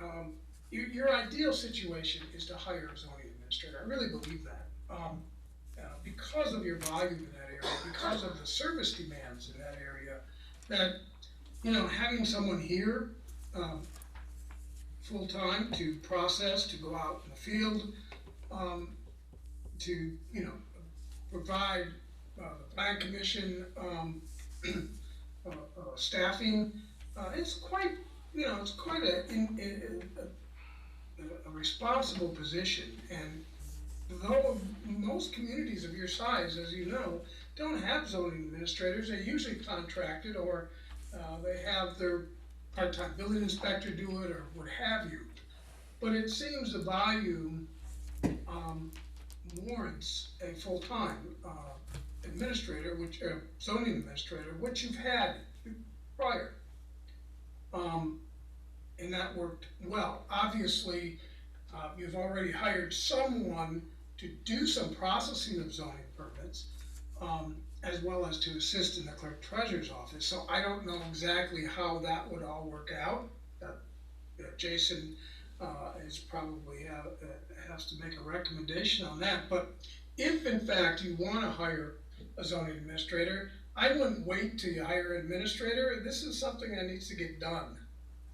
your ideal situation is to hire a zoning administrator. I really believe that. Because of your volume in that area, because of the service demands in that area, that, you know, having someone here full-time to process, to go out in the field, to, you know, provide the plan commission staffing, it's quite it's quite a responsible position, and though most communities of your size, as you know, don't have zoning administrators, they're usually contracted, or they have their part-time building inspector do it, or what have you. But it seems the volume warrants a full-time administrator, zoning administrator, which you've had prior. And that worked well. Obviously, you've already hired someone to do some processing of zoning permits, as well as to assist in the clerk treasurer's office. So I don't know exactly how that would all work out. Jason is probably has to make a recommendation on that. But if in fact you want to hire a zoning administrator, I wouldn't wait till you hire an administrator. This is something that needs to get done.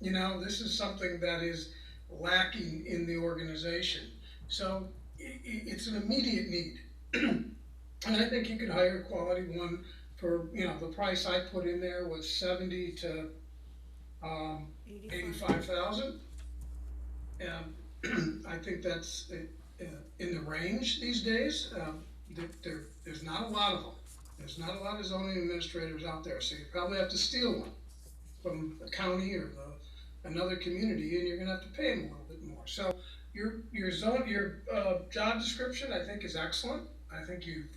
This is something that is lacking in the organization. So it's an immediate need. And I think you could hire a quality one for, the price I put in there was 70 to 85,000. And I think that's in the range these days. There's not a lot of them. There's not a lot of zoning administrators out there, so you probably have to steal one from the county or another community, and you're gonna have to pay them a little bit more. So your job description, I think, is excellent. I think you've,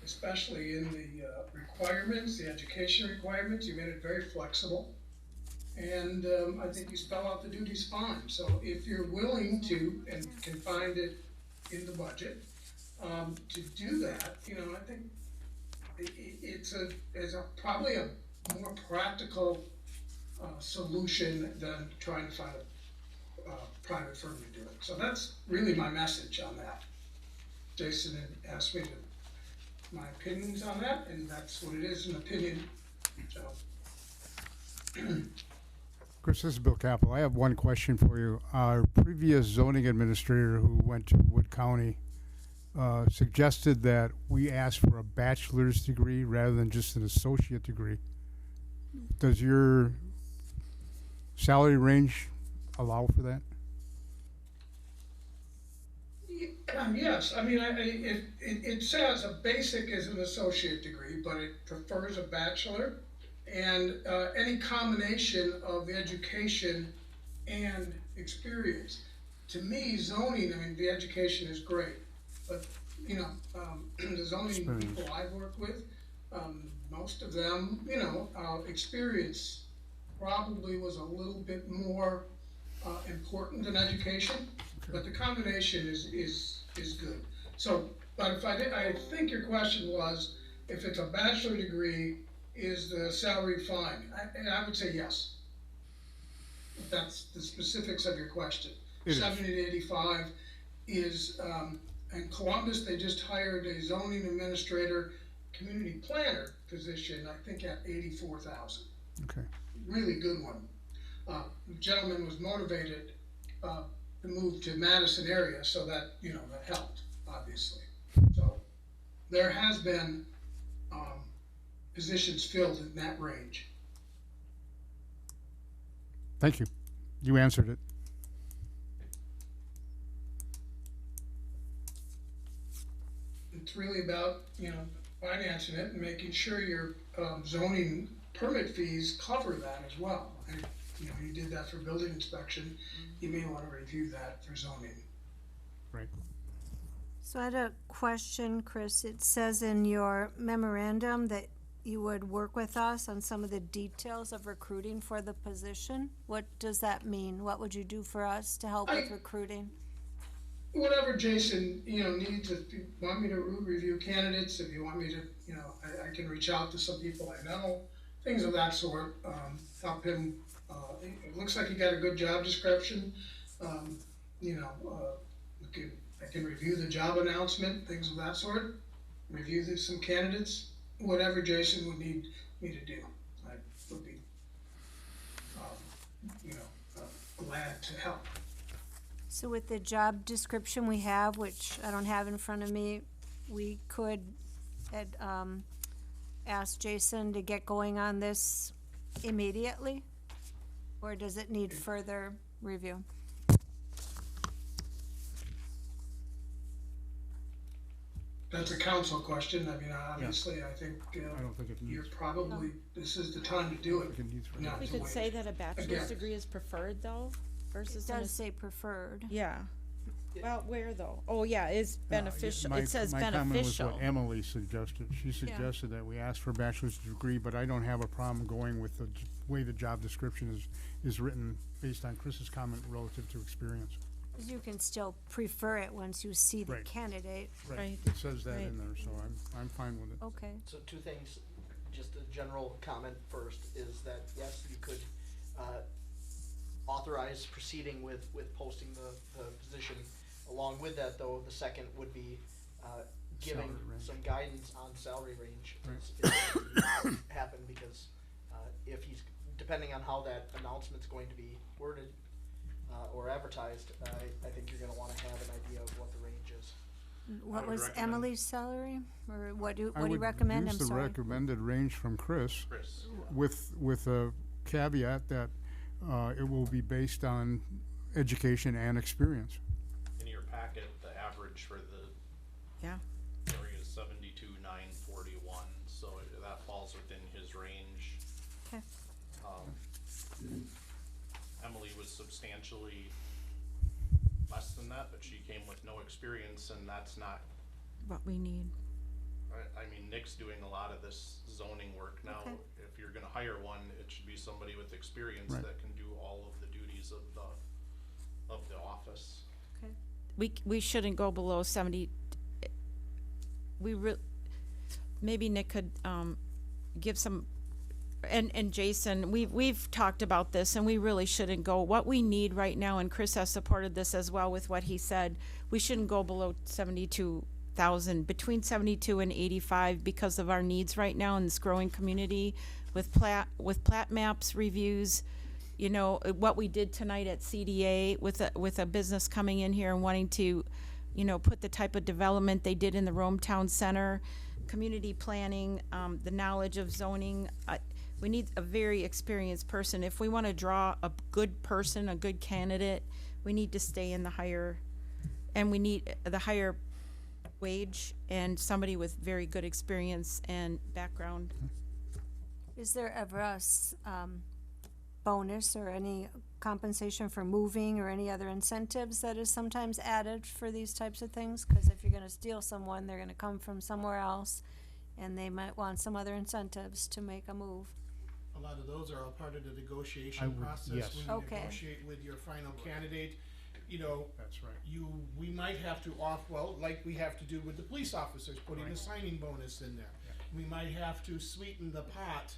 especially in the requirements, the education requirements, you made it very flexible. And I think you spell out the duties fine. So if you're willing to, and can find it in the budget, to do that, I think it's probably a more practical solution than trying to find a private firm to do it. So that's really my message on that. Jason had asked me my opinions on that, and that's what it is, an opinion. So. Chris, this is Bill Capel. I have one question for you. Our previous zoning administrator who went to Wood County suggested that we ask for a bachelor's degree rather than just an associate degree. Does your salary range allow for that? Yes, I mean, it says a basic is an associate degree, but it prefers a bachelor. And any combination of education and experience. To me, zoning, I mean, the education is great, but, the zoning people I've worked with, most of them, experience probably was a little bit more important than education, but the combination is good. So, but I think your question was, if it's a bachelor degree, is the salary fine? And I would say yes. That's the specifics of your question. 70 to 85 is, in Columbus, they just hired a zoning administrator, community planner position, I think at 84,000. Okay. Really good one. The gentleman was motivated to move to Madison area, so that, that helped, obviously. So there has been positions filled in that range. Thank you. You answered it. It's really about, financing it and making sure your zoning permit fees cover that as well. And, you did that for building inspection, you may want to review that for zoning. Right. So I had a question, Chris. It says in your memorandum that you would work with us on some of the details of recruiting for the position. What does that mean? What would you do for us to help with recruiting? Whatever Jason, needs, if you want me to review candidates, if you want me to, I can reach out to some people I know, things of that sort, help him. It looks like he got a good job description. I can review the job announcement, things of that sort, review some candidates. Whatever Jason would need me to do, I would be, glad to help. So with the job description we have, which I don't have in front of me, we could ask Jason to get going on this immediately? Or does it need further review? That's a council question. I mean, obviously, I think, I don't think it you're needs, probably, this is the time to do I it. think it needs for not We to could wait. say that a bachelor's Again. degree is preferred though versus It an does say preferred. yeah. Well, where though? Oh, yeah, is beneficial. It says My comment was beneficial. what Emily suggested. She suggested that we ask for a bachelor's degree, but I don't have a problem going with the way the job description is written based on Chris's comment relative to experience. You can still prefer it once you see the Right. candidate. Right. It says that Right. in there, so I'm fine with it. Okay. So two things, just a general comment first, is that yes, you could authorize proceeding with posting the position. Along with that, though, the second would be giving Salary range. some guidance on salary range. Right. It's going to happen because if he's, depending on how that announcement's going to be worded or advertised, I think you're gonna wanna have an idea of what the range is. What would was recommend- Emily's salary? Or what do I you would recommend? I'm use the sorry. recommended range from Chris Chris, with a caveat that it will be based on education and experience. in your packet, the average for the Yeah. area is 72,941, so that falls within his range. Okay. Emily was substantially less than that, but she came with no experience, and that's not, What we need. I mean, Nick's doing a lot of this zoning work now. Okay. If you're gonna hire one, it should be somebody with experience Right. that can do all of the duties of the office. Okay. We shouldn't go below 70. Maybe Nick could give some, and Jason, we've talked about this, and we really shouldn't go, what we need right now, and Chris has supported this as well with what he said, we shouldn't go below 72,000, between 72 and 85 because of our needs right now in this growing community with plat maps reviews. You know, what we did tonight at CDA with a business coming in here and wanting to, you know, put the type of development they did in the Rome Town Center, community planning, the knowledge of zoning. We need a very experienced person. If we want to draw a good person, a good candidate, we need to stay in the higher, and we need the higher wage and somebody with very good experience and background. Is there ever a bonus or any compensation for moving or any other incentives that is sometimes added for these types of things? Because if you're gonna steal someone, they're gonna come from somewhere else, and they might want some other incentives to make a move. A lot of those are all part of the I negotiation would- process. yes. When you Okay. negotiate with your final candidate, you know, That's right. we might have to like we have to do with the police officers, putting the signing bonus in there. We might have to sweeten the pot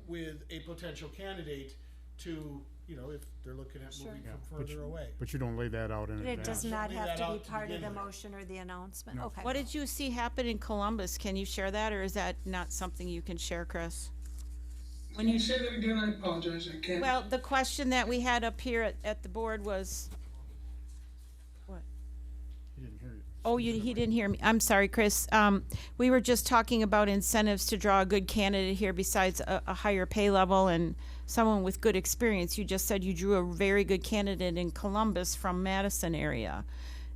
with a potential candidate to, you know, if they're looking at Sure. moving Yeah, from but further you- away. But you don't lay that out in But it advance. does not Lay have that to be out to part of begin the with. motion or the announcement, No. okay. What did you see happen in Columbus? Can you share that, or is that not something you can share, Chris? Can you say that again? I apologize, I can't. Well, the question that we had up here at the board was, what? He didn't hear you. Oh, he didn't hear me. I'm sorry, Chris. We were just talking about incentives to draw a good candidate here besides a higher pay level and someone with good experience. You just said you drew a very good candidate in Columbus from Madison area.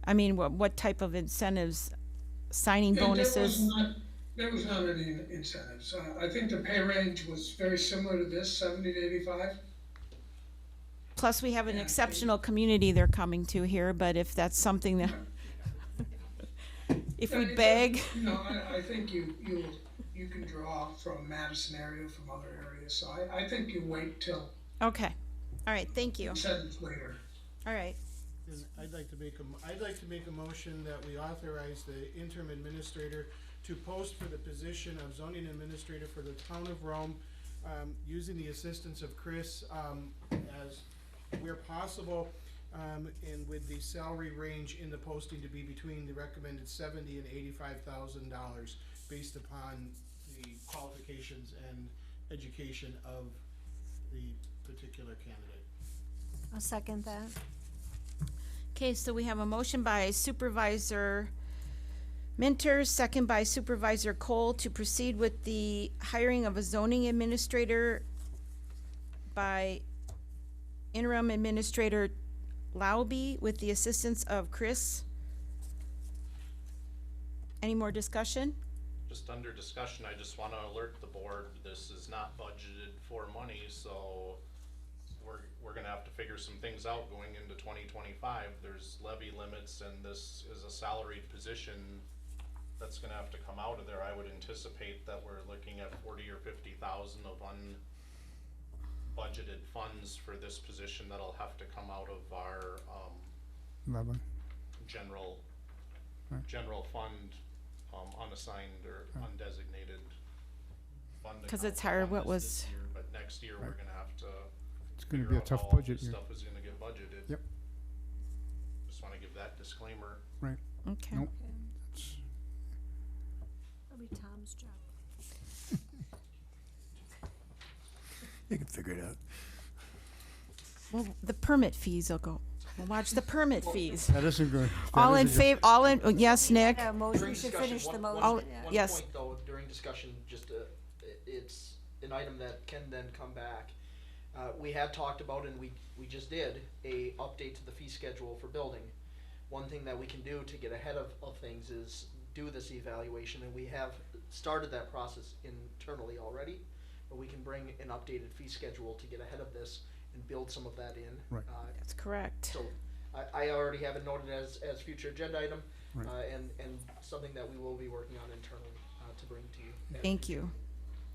I mean, what type of incentives, signing bonuses? There was not any incentives. I think the pay range was very similar to this, 70 to 85. Plus, we have an exceptional community they're coming to here, but if that's something that, if we It beg, doesn't- You know, I think you can draw from Madison area, from other areas, so I think you wait till okay. All right, thank you. incentives later. All right. And I'd like to make a motion that we authorize the interim administrator to post for the position of zoning administrator for the town of Rome, using the assistance of Chris, as where possible, and with the salary range in the posting to be between the recommended $70,000 and $85,000 based upon the qualifications and education of the particular candidate. I'll second that. Okay, so we have a motion by Supervisor Minter, second by Supervisor Cole, to proceed with the hiring of a zoning administrator by interim administrator Lauby with the assistance of Chris. Any more discussion? Just under discussion, I just wanna alert the board, this is not budgeted for money, so we're gonna have to figure some things out going into 2025. There's levy limits, and this is a salaried position that's gonna have to come out of there. I would anticipate that we're looking at 40 or 50,000 of unbudgeted funds for this position that'll have to come out of our, 11. general Right. general fund, unassigned or undesignated fund. 'Cause it's account hard, on what this was- year, but next year we're gonna have to It's gonna figure be a out tough how all budget this year. stuff is gonna get budgeted. Yep. Just wanna give that disclaimer. Right. Okay. Nope. Okay. It's- That'll be Tom's job. You can figure it out. Well, the permit fees will go. We'll watch the permit fees. That isn't good. That All in isn't good. favor, all in, yes, Nick? Yeah, motion, During we should discussion, finish the one- motion, All- yeah. yes. One point though, during discussion, just, it's an item that can then come back. We had talked about, and we just did, a update to the fee schedule for building. One thing that we can do to get ahead of things is do this evaluation, and we have started that process internally already. But we can bring an updated fee schedule to get ahead of this and build some of that in. Right. That's correct. So I already have it noted as future agenda item, Right. and something that we will be working on internally, to bring to you. Thank you.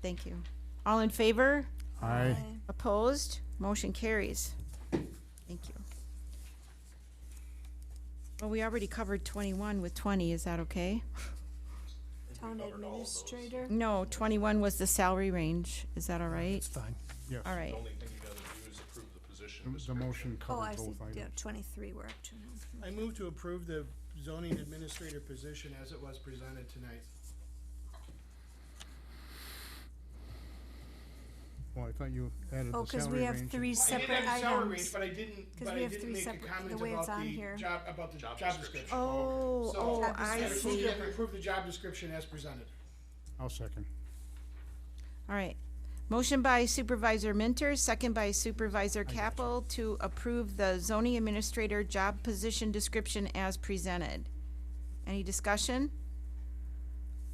Thank you. All in favor? Aye. Opposed? Motion carries. Thank you. Well, we already covered 21 with 20. Is that okay? Town administrator, No, 21 was the salary range. Is that all right? It's fine. Yes. All The right. only thing you gotta do is approve the position The description. motion oh, I covered see, both yeah, items. 23 we're up to now. I move to approve the zoning administrator position as it was presented tonight. Well, I thought you added Oh, the cause salary we have range. three I did separate have the salary range, items. but I didn't, 'Cause but we I have didn't three make a separate- comment the way it's about on the here. job, about the Job job description. description. Oh, So- oh, Job I I description. move see. that we approve the job description as presented. I'll second. All right. Motion by Supervisor Minter, second by Supervisor Capel to approve the zoning administrator job position description as presented. Any discussion?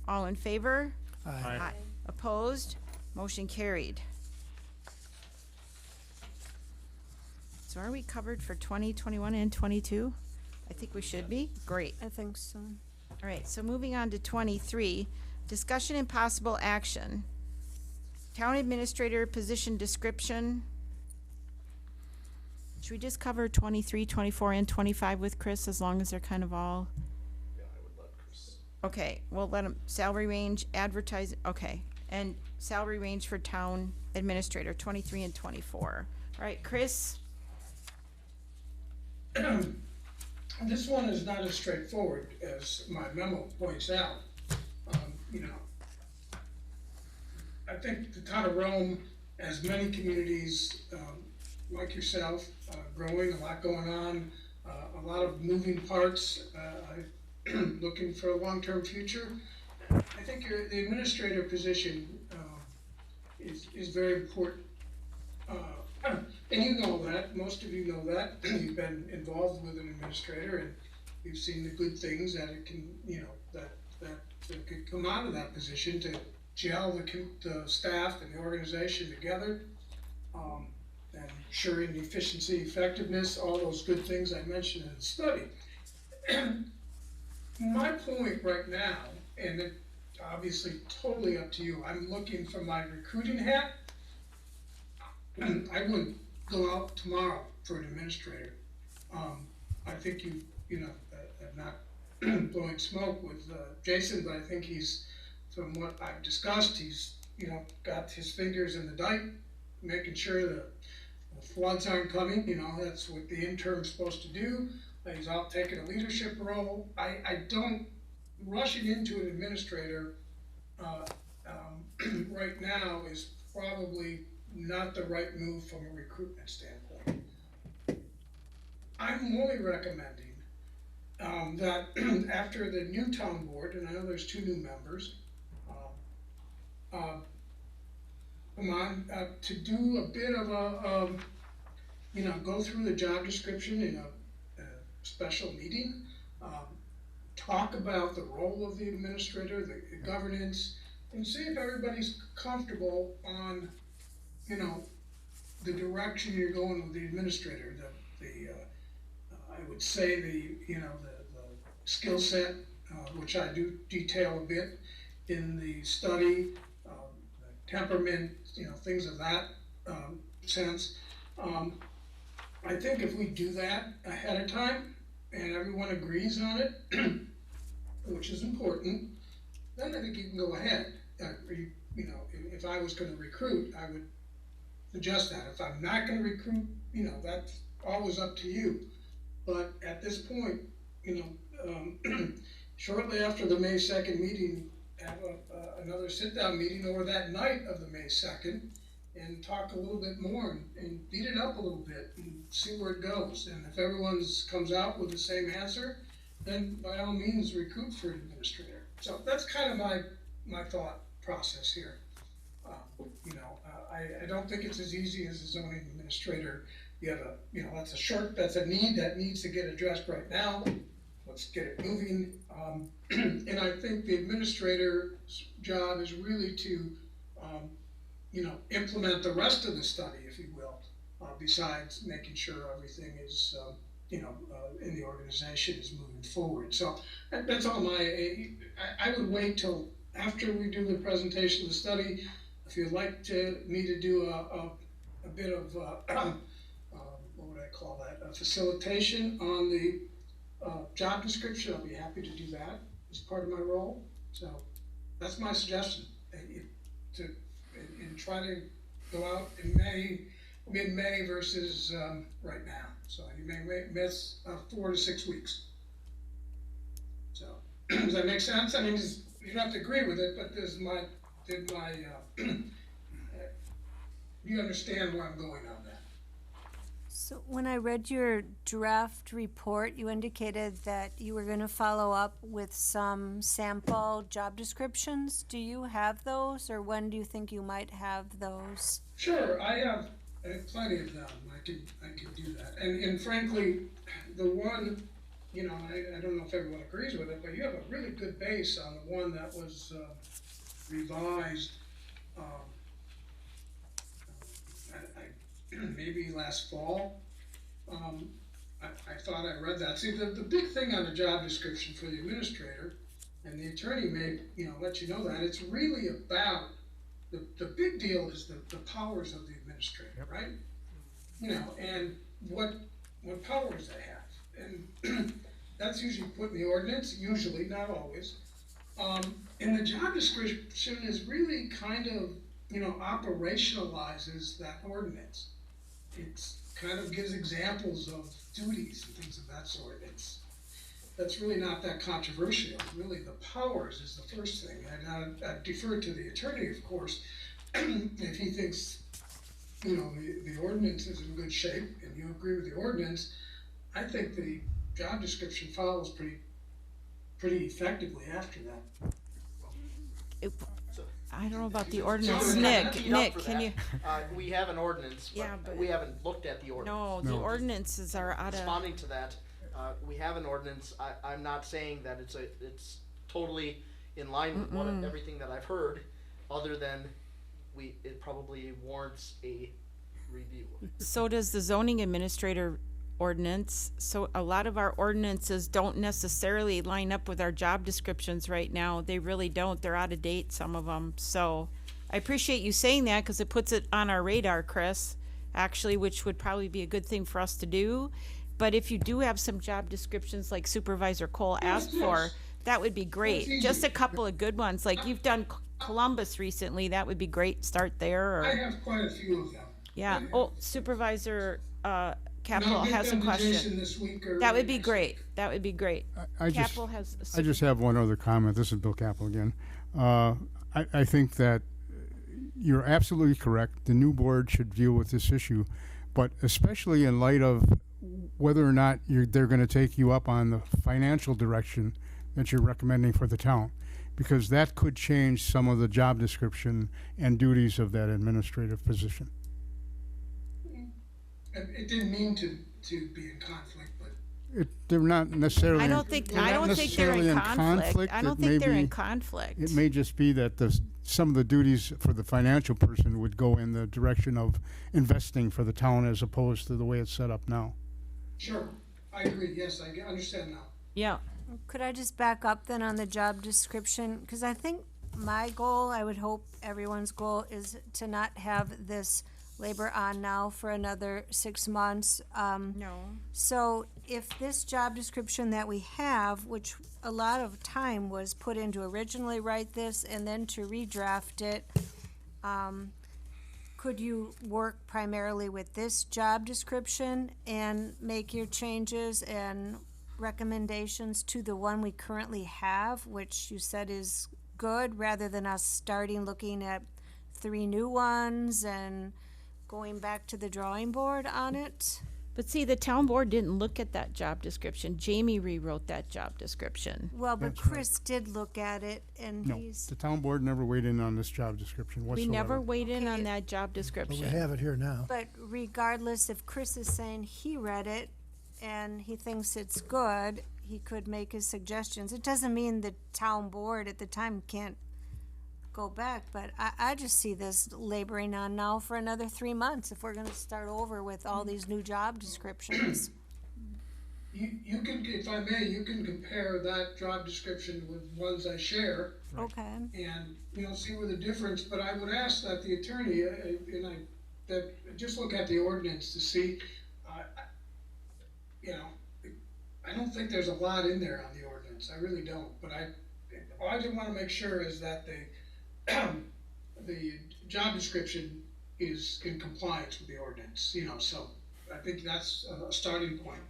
All in favor? Aye. Opposed? Motion carried. So are we covered for 20, 21, and 22? I think we should be. Great. I think so. All right, so moving on to 23, discussion and possible action. Town administrator position description. Should we just cover 23, 24, and 25 with Chris, as long as they're kind of all? Yeah, I would let Chris. Okay, we'll let him, salary range, advertise, okay, and salary range for town administrator, 23 and 24. All right, Chris? This one is not as straightforward as my memo points out. You know, I think the town of Rome, as many communities, like yourself, growing, a lot going on, a lot of moving parts, looking for a long-term future. I think the administrator position, is very important. And you know that, most of you know that, you've been involved with an administrator and you've seen the good things that it can, you know, that could come out of that position to gel the staff and the organization together, and ensuring the efficiency, effectiveness, all those good things I mentioned in the study. My point right now, and it obviously totally up to you, I'm looking for my recruiting hat. I wouldn't go out tomorrow for an administrator. I think you know, I'm not blowing smoke with Jason, but I think he's, from what I've discussed, he's, you know, got his fingers in the dike, making sure the floods aren't coming, you know, that's what the intern's supposed to do. He's out taking a leadership role. I don't, rushing into an administrator right now is probably not the right move from a recruitment standpoint. I'm only recommending that after the new town board, and I know there's 2 new members, come on, to do a bit of a go through the job description in a special meeting, talk about the role of the administrator, the governance, and see if everybody's comfortable on, the direction you're going with the administrator, I would say the skill set, which I do detail a bit in the study, temperament, things of that sense. I think if we do that ahead of time and everyone agrees on it, which is important, then I think you can go ahead. If I was going to recruit, I would suggest that. If I'm not going to recruit, that's always up to you. But at this point, shortly after the May 2nd meeting, have another sit-down meeting or that night of the May 2nd and talk a little bit more and beat it up a little bit and see where it goes. And if everyone comes out with the same answer, then by all means recruit for an administrator. So that's kind of my thought process here. I don't think it's as easy as a zoning administrator. You have that's a need that needs to get addressed right now. Let's get it moving. And I think the administrator's job is really to, implement the rest of the study, if you will, besides making sure everything is, in the organization is moving forward. So that's all I would wait till after we do the presentation of the study. If you'd like me to do a bit of, what would I call that, a facilitation on the job description, I'll be happy to do that as part of my role. So that's my suggestion, and try to go out in mid-May versus right now. So you may miss 4 to 6 weeks. So does that make sense? I mean, you don't have to agree with it, but you understand where I'm going on that. So when I read your draft report, you indicated that you were going to follow up with some sample job descriptions. Do you have those, or when do you think you might have those? Sure, I have plenty of them. I can do that. And frankly, the one, I don't know if everyone agrees with it, but you have a really good base on the one that was revised maybe last fall. I thought I read that. See, the big thing on the job description for the administrator, and the attorney may let you know that, it's really about the big deal is the powers of the administrator, right? And what powers they have. And that's usually put in the ordinance, usually, not always. And the job description is really kind of, operationalizes that ordinance. It's kind of gives examples of duties and things of that sort. That's really not that controversial. Really, the powers is the first thing. And I defer to the attorney, of course, if he thinks, the ordinance is in good shape and you agree with the ordinance. I think the job description follows pretty effectively after that. I don't know about the ordinance. So Nick, that, can you? we have an ordinance, but, Yeah, but- we haven't looked at the ordinance. No, the ordinances are out of, Responding to that, we have an ordinance. I'm not saying that it's totally in line with everything that I've heard, other than it probably warrants a review. so does the zoning administrator ordinance. So a lot of our ordinances don't necessarily line up with our job descriptions right now. They really don't. They're out of date, some of them. So I appreciate you saying that because it puts it on our radar, Chris, actually, which would probably be a good thing for us to do. But if you do have some job descriptions like Supervisor Cole asked for, that would be great. Just a couple of good ones. Like you've done Columbus recently. That would be great. Start there. I have quite a few of them. Yeah. Oh, Supervisor Capital And I'll has get a them to question. Jason this week or That would be next great. week. That would be great. I just, Capital has. I just have one other comment. This is Bill Capel again. I think that you're absolutely correct. The new board should deal with this issue, but especially in light of whether or not they're going to take you up on the financial direction that you're recommending for the town, because that could change some of the job description and duties of that administrative position. it didn't mean to be in conflict, but They're not necessarily. I don't think, they're I not don't think they're in necessarily conflict. I don't It may think they're in be- conflict. It may just be that some of the duties for the financial person would go in the direction of investing for the town as opposed to the way it's set up now. sure, I agree, yes, understand now. Yeah, Could I just back up then on the job description? Because I think my goal, I would hope everyone's goal, is to not have this labor on now for another 6 months. no. So if this job description that we have, which a lot of time was put in to originally write this and then to redraft it, could you work primarily with this job description and make your changes and recommendations to the one we currently have, which you said is good, rather than us starting looking at 3 new ones and going back to the drawing board on it? But see, the town board didn't look at that job description. Jamie rewrote that job description. Well, but That's right. Chris did look at it, and No, he's, the town board never weighed in on this job description We whatsoever. never weighed in on Okay. that job But we description. have it here now. but regardless, if Chris is saying he read it and he thinks it's good, he could make his suggestions. It doesn't mean the town board at the time can't go back, but I just see this laboring on now for another 3 months if we're gonna start over with all these new job descriptions. You can, if I may, you can compare that job description with ones I share, Okay, and you'll see where the difference, but I would ask that the attorney, that just look at the ordinance to see, you know, I don't think there's a lot in there on the ordinance, I really don't, but all I just wanna make sure is that the job description is in compliance with the ordinance, you know, so I think that's a starting point.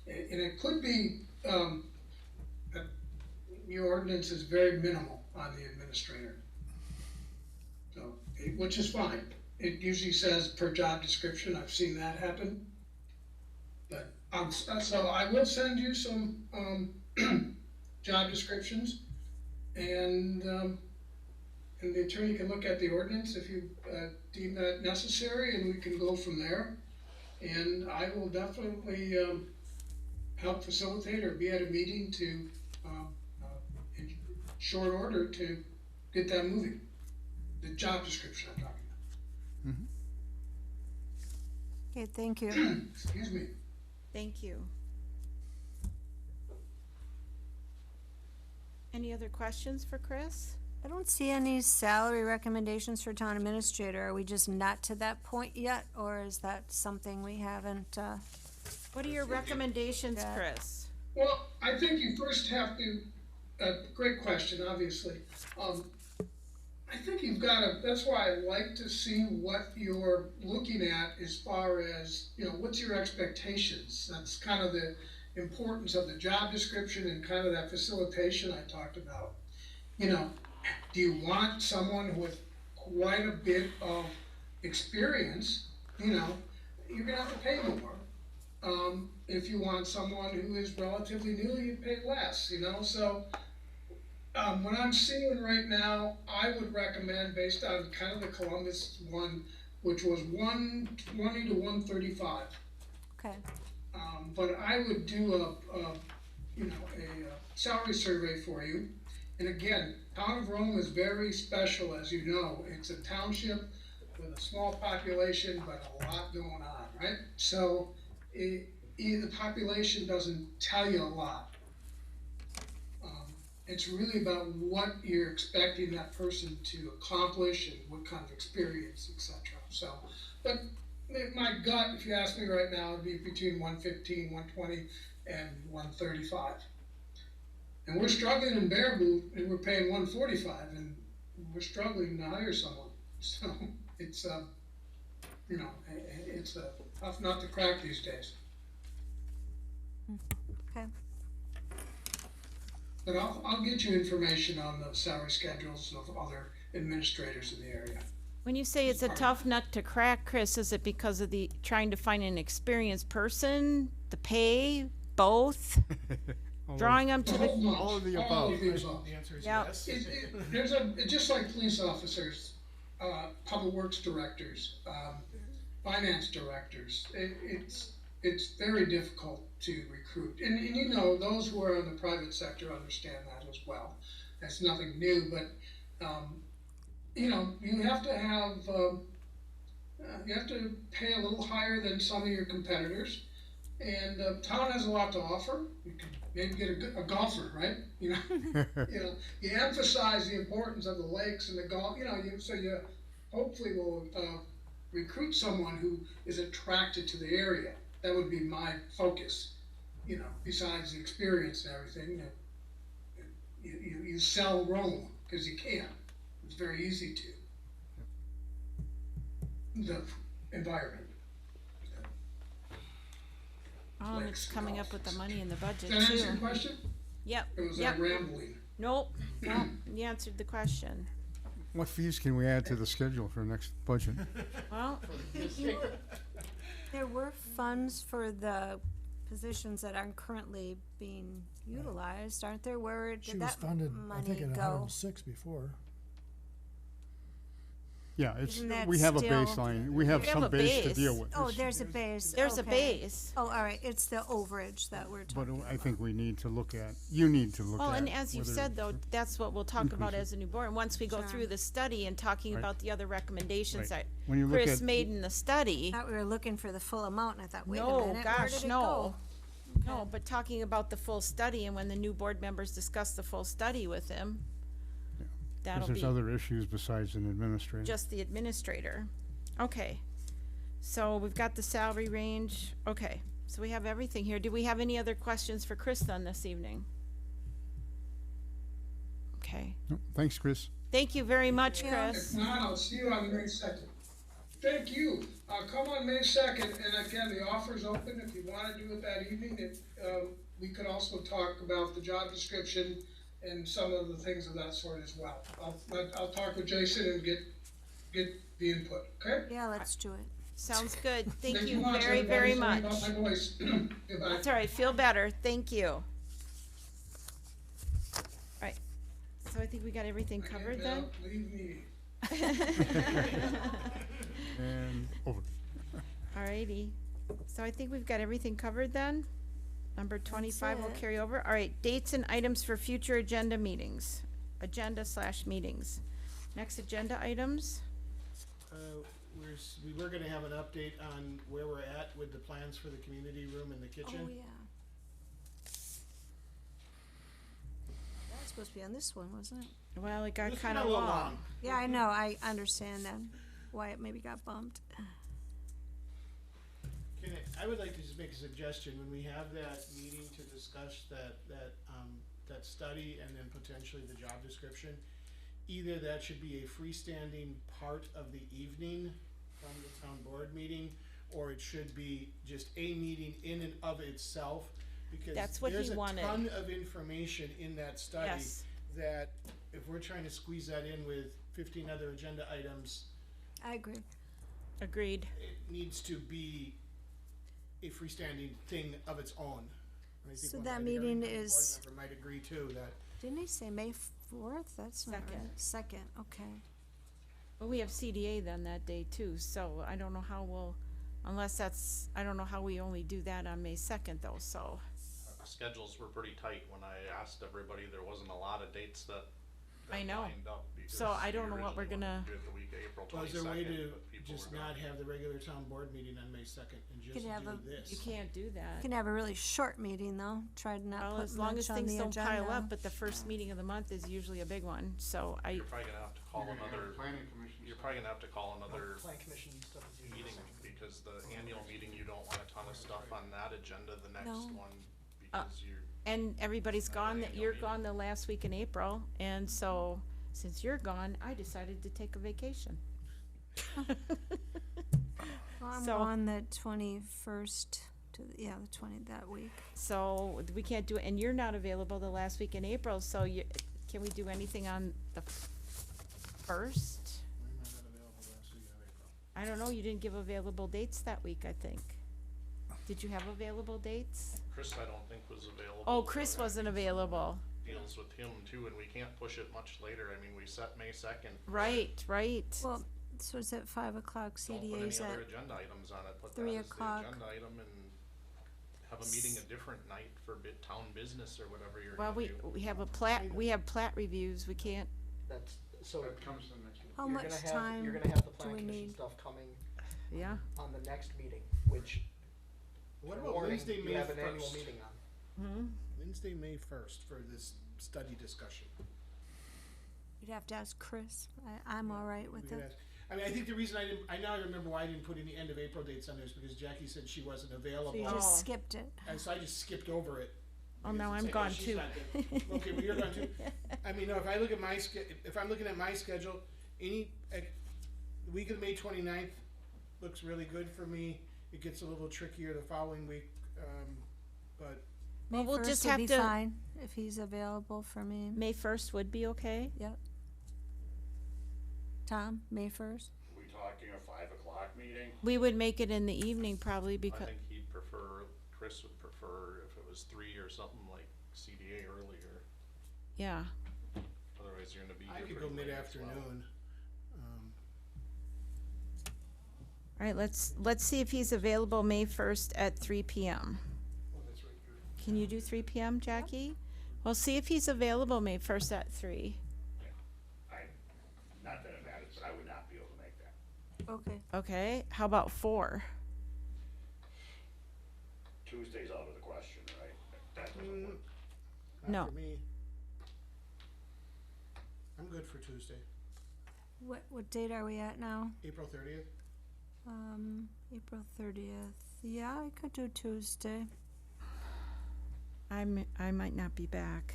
And it could be, that your ordinance is very minimal on the administrator. So, which is fine, it usually says per job description, I've seen that happen. But, so I will send you some, job descriptions, and the attorney can look at the ordinance if you, deem that necessary, and we can go from there. And I will definitely, help facilitate or be at a meeting to, in short order to get that moving. The job description I'm talking okay, thank you. about. Excuse me. Thank you. Any other questions for Chris? I don't see any salary recommendations for town administrator. Are we just not to that point yet, or is that something we haven't, What are your recommendations, Yeah. Chris? Well, I think you first have to, great question, obviously. I think you've gotta, that's why I like to see what you're looking at as far as, you know, what's your expectations? That's kind of the importance of the job description and kind of that facilitation I talked about. You know, do you want someone with quite a bit of experience? You know, you're gonna have to pay more. If you want someone who is relatively new, you pay less, you know, so, what I'm seeing right now, I would recommend, based on kind of the Columbus one, which was 120 to 135. okay, But I would do a salary survey for you. And again, Town of Rome is very special, as you know, it's a township with a small population, but a lot going on, right? So, the population doesn't tell you a lot. It's really about what you're expecting that person to accomplish and what kind of experience, et cetera. So, but my gut, if you ask me right now, would be between 115, 120, and 135. And we're struggling in Baraboo, and we're paying 145, and we're struggling to hire someone. So it's it's a tough nut to crack these days. okay. But I'll get you information on the salary schedules of other administrators in the area. When you say it's a tough nut to crack, Chris, is it because of the trying to find an experienced person, the pay, both, drawing them to the? All of the All above. of the above. The answer is Yeah. yes. It's just like police officers, public works directors, finance directors. It's very difficult to recruit. And you know, those who are in the private sector understand that as well. That's nothing new, but, you know, you have to pay a little higher than some of your competitors. And town has a lot to offer. You can maybe get a golfer, right? You know, you emphasize the importance of the lakes and the golf. You know, so you hopefully will recruit someone who is attracted to the area. That would be my focus. You know, besides the experience and everything, you sell Rome because you can. It's very easy to. The environment. Oh, and it's coming up with the money in the budget Does that answer your too. question? Yep, Or was yep. that rambling? Nope, nope, you answered the question. What fees can we add to the schedule for next budget? Well, There were funds for the positions that aren't currently being utilized, aren't there? Where She did was that funded, I think, money at go? 106 before. Yeah, it's, Isn't that we have a still- baseline, we have We have some a base to base. deal with. Oh, there's a base. there's a okay. base. Oh, all right, it's the overage that we're But talking I think we need to look at, you need to look Well, at. and as you whether said though, that's what we'll talk about increase as a new board. And once we go Sure. through the study and talking Right. about the other recommendations Right. that When you look Chris at- made in the study. Thought we were looking for the full amount, and I thought, wait a No, minute, where gosh, did it no. go? No, but talking about the full study and when the new board members discuss the full study with him, that'll Because be there's other issues besides an administrator. just the administrator. Okay, so we've got the salary range. Okay, so we have everything here. Do we have any other questions for Chris then this evening? Okay, No, thanks, Chris. thank you very much, Yeah. If Chris. not, I'll see you on May 2nd. Thank you. Come on May 2nd, and again, the offer's open if you want to do it that evening. We could also talk about the job description and some of the things of that sort as well. I'll talk with Jason and get the input, okay? Yeah, let's do it. Sounds good. Thank you much, very, everybody. very Sorry much. about my voice. Goodbye. That's all right, feel better. Thank you. Right, so I think we got everything covered then? Now, leave me. And over. Alrighty, so I think we've got everything covered then. Number 25 will it. carry over. All right, dates and items for future agenda meetings, agenda/meetings. Next agenda items, We were gonna have an update on where we're at with the plans for the community room and the kitchen. Oh, yeah. That was supposed to be on this one, wasn't it? well, it got This kinda got a little long. Yeah, I know, I understand that, why it maybe got bumped. I would like to just make a suggestion, when we have that meeting to discuss that study and then potentially the job description, either that should be a freestanding part of the evening from the town board meeting, or it should be just a meeting in and of itself, because That's what he there's a wanted. ton of information in that study Yes. that if we're trying to squeeze that in with 15 other agenda items, I agree. Agreed. it needs to be a freestanding thing of its own. And I think So one- that I think every meeting board is- member might agree too, that Didn't he say May 4th? That's not Second. right. Second, okay. Well, we have CDA then that day too, so I don't know how we'll, unless that's, I don't know how we only do that on May 2nd though, so. Schedules were pretty tight when I asked everybody. There wasn't a lot of dates that I know. lined up because So I don't we know what we're originally wanted gonna- to do it the week of April was there a way 22nd, to but people just were not gone. have the regular town board meeting on May 2nd and just Could have do a- this? You can't do You that. can have a really short meeting though, try to not Well, put as long as much on things the don't pile agenda. up, but the first meeting of the month is usually a big one, so You're probably gonna have to call another, Planning commission. you're probably gonna have to call another Plan commission stuff is usually meeting, second. because the annual meeting, you don't want a ton of stuff on that agenda, the next No. one, because you're, And everybody's gone, annual you're meeting. gone the last week in April, and so, since you're gone, I decided to take a vacation. Well, I'm so- on the 21st to, the 20, that week. So, we can't do it, and you're not available the last week in April, so can we do anything on the first? Why am I not available last week of April? I don't know, you didn't give available dates that week, I think. Did you have available dates? Chris, I don't think was available. Oh, so Chris that wasn't available. Deals with him too, and we can't push it much later. I mean, we set May 2nd. Right, right. Well, So it's at 5 o'clock, Don't put any CDA's other at, agenda items on it, put that 3 as the o'clock. agenda item and have a meeting a different night for town business or whatever you're Well, gonna do. we have plat reviews, we can't, That's, so That comes the next week. how you're much gonna have, time you're gonna have the do plan we commission need? stuff coming yeah. on the next meeting, which, What for about warning, Wednesday, you May have an annual first? meeting on. Wednesday, May first for this study discussion. You'd have to ask Chris. I'm all right We with could it. ask- I mean, I think the reason I now remember why I didn't put any end of April dates on there is because Jackie said she wasn't available. So you Oh. just skipped it. And so I just skipped over it. Oh, Because now it's I'm like, oh, gone she's too. not good. Okay, well, you're gone too. I mean, no, if I look at if I'm looking at my schedule, the week of May 29th looks really good for me. It gets a little trickier the following week, but Well, May we'll 1st just would have be to- fine if he's available for me. May 1st would be okay? Yep. Tom, May 1st? We talking a 5 o'clock meeting? We would make it in the evening probably I because, think he'd prefer, Chris would prefer if it was 3 or something like CDA earlier, yeah. otherwise you're gonna be I here could go pretty late as well. mid-afternoon. All right, let's see if he's available May 1st at 3 p.m. Oh, that's right. Can you do 3 p.m., Jackie? Well, see if he's available May 1st at 3. Not that it matters, but I would not be able to make that. Okay. Okay, how about 4? Tuesday's out of the question, right? That doesn't Mm, work. not No. for me. I'm good for Tuesday, What date are we at now? April 30th. April 30th. Yeah, I could do Tuesday. I might not be back.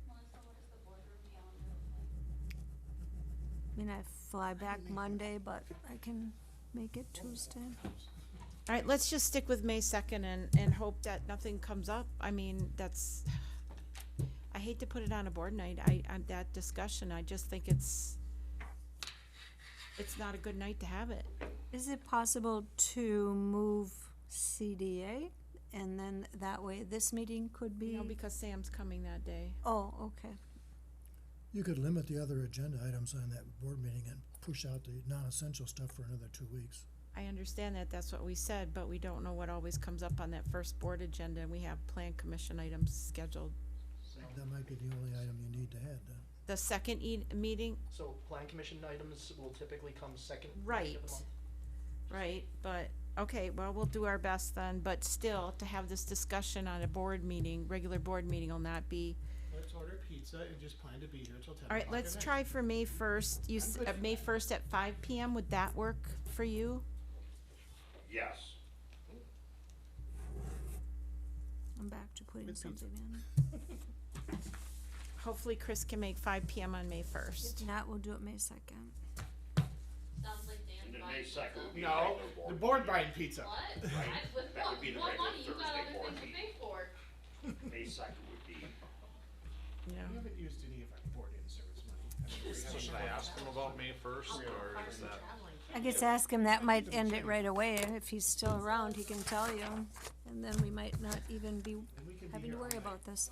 Melissa, what is the boardroom calendar look like? I mean, I fly back Monday, but I can make it Tuesday. All right, let's just stick with May 2nd and hope that nothing comes up. I mean, I hate to put it on a board night, that discussion, I just think it's not a good night to have it. Is it possible to move CDA? And then that way this meeting could be? No, because Sam's coming that day. Oh, okay. You could limit the other agenda items on that board meeting and push out the non-essential stuff for another 2 weeks. I understand that, that's what we said, but we don't know what always comes up on that first board agenda, and we have plan commission items scheduled. That might be the only item you need to add then. The second meeting, So plan commission items will typically come second meeting Right. of the month. right, but, okay, well, we'll do our best then, but still, to have this discussion on a board meeting, regular board meeting will not be. Let's order pizza and just plan to be here till 10 All right, o'clock let's at night. try for May 1st, good for May that. 1st at 5 p.m., would that work for you? Yes. I'm back to putting Good pizza. something in. Hopefully Chris can make 5 p.m. on May 1st. If not, we'll do it May 2nd. Sounds like Dan And then buying May pizza. 2nd would be No, regular the board. board buying pizza. What? Right. With That what? would be You the want regular money, you got Thursday other board things to meeting. pay for. May 2nd would be, Yeah. We haven't used any of our board in service money. I mean, we So haven't- should I ask him about May 1st or is that? I guess ask him, that might end it right away. If he's still around, he can tell you. And then we might not even be and we can be having here to all worry night. about this.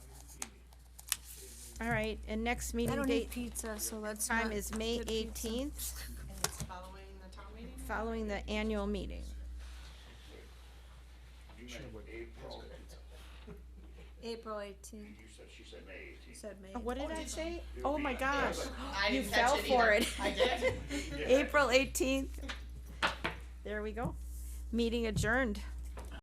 All right, and next I meeting don't eat date pizza, so let's time not is May get pizza. 18th, And it's following the town meeting? following the annual meeting. you meant April, April 18th. she said May 18th. Said May. What did I say? Oh my gosh, I you didn't catch fell it for either. it. I did. April 18th. There we go. Meeting adjourned.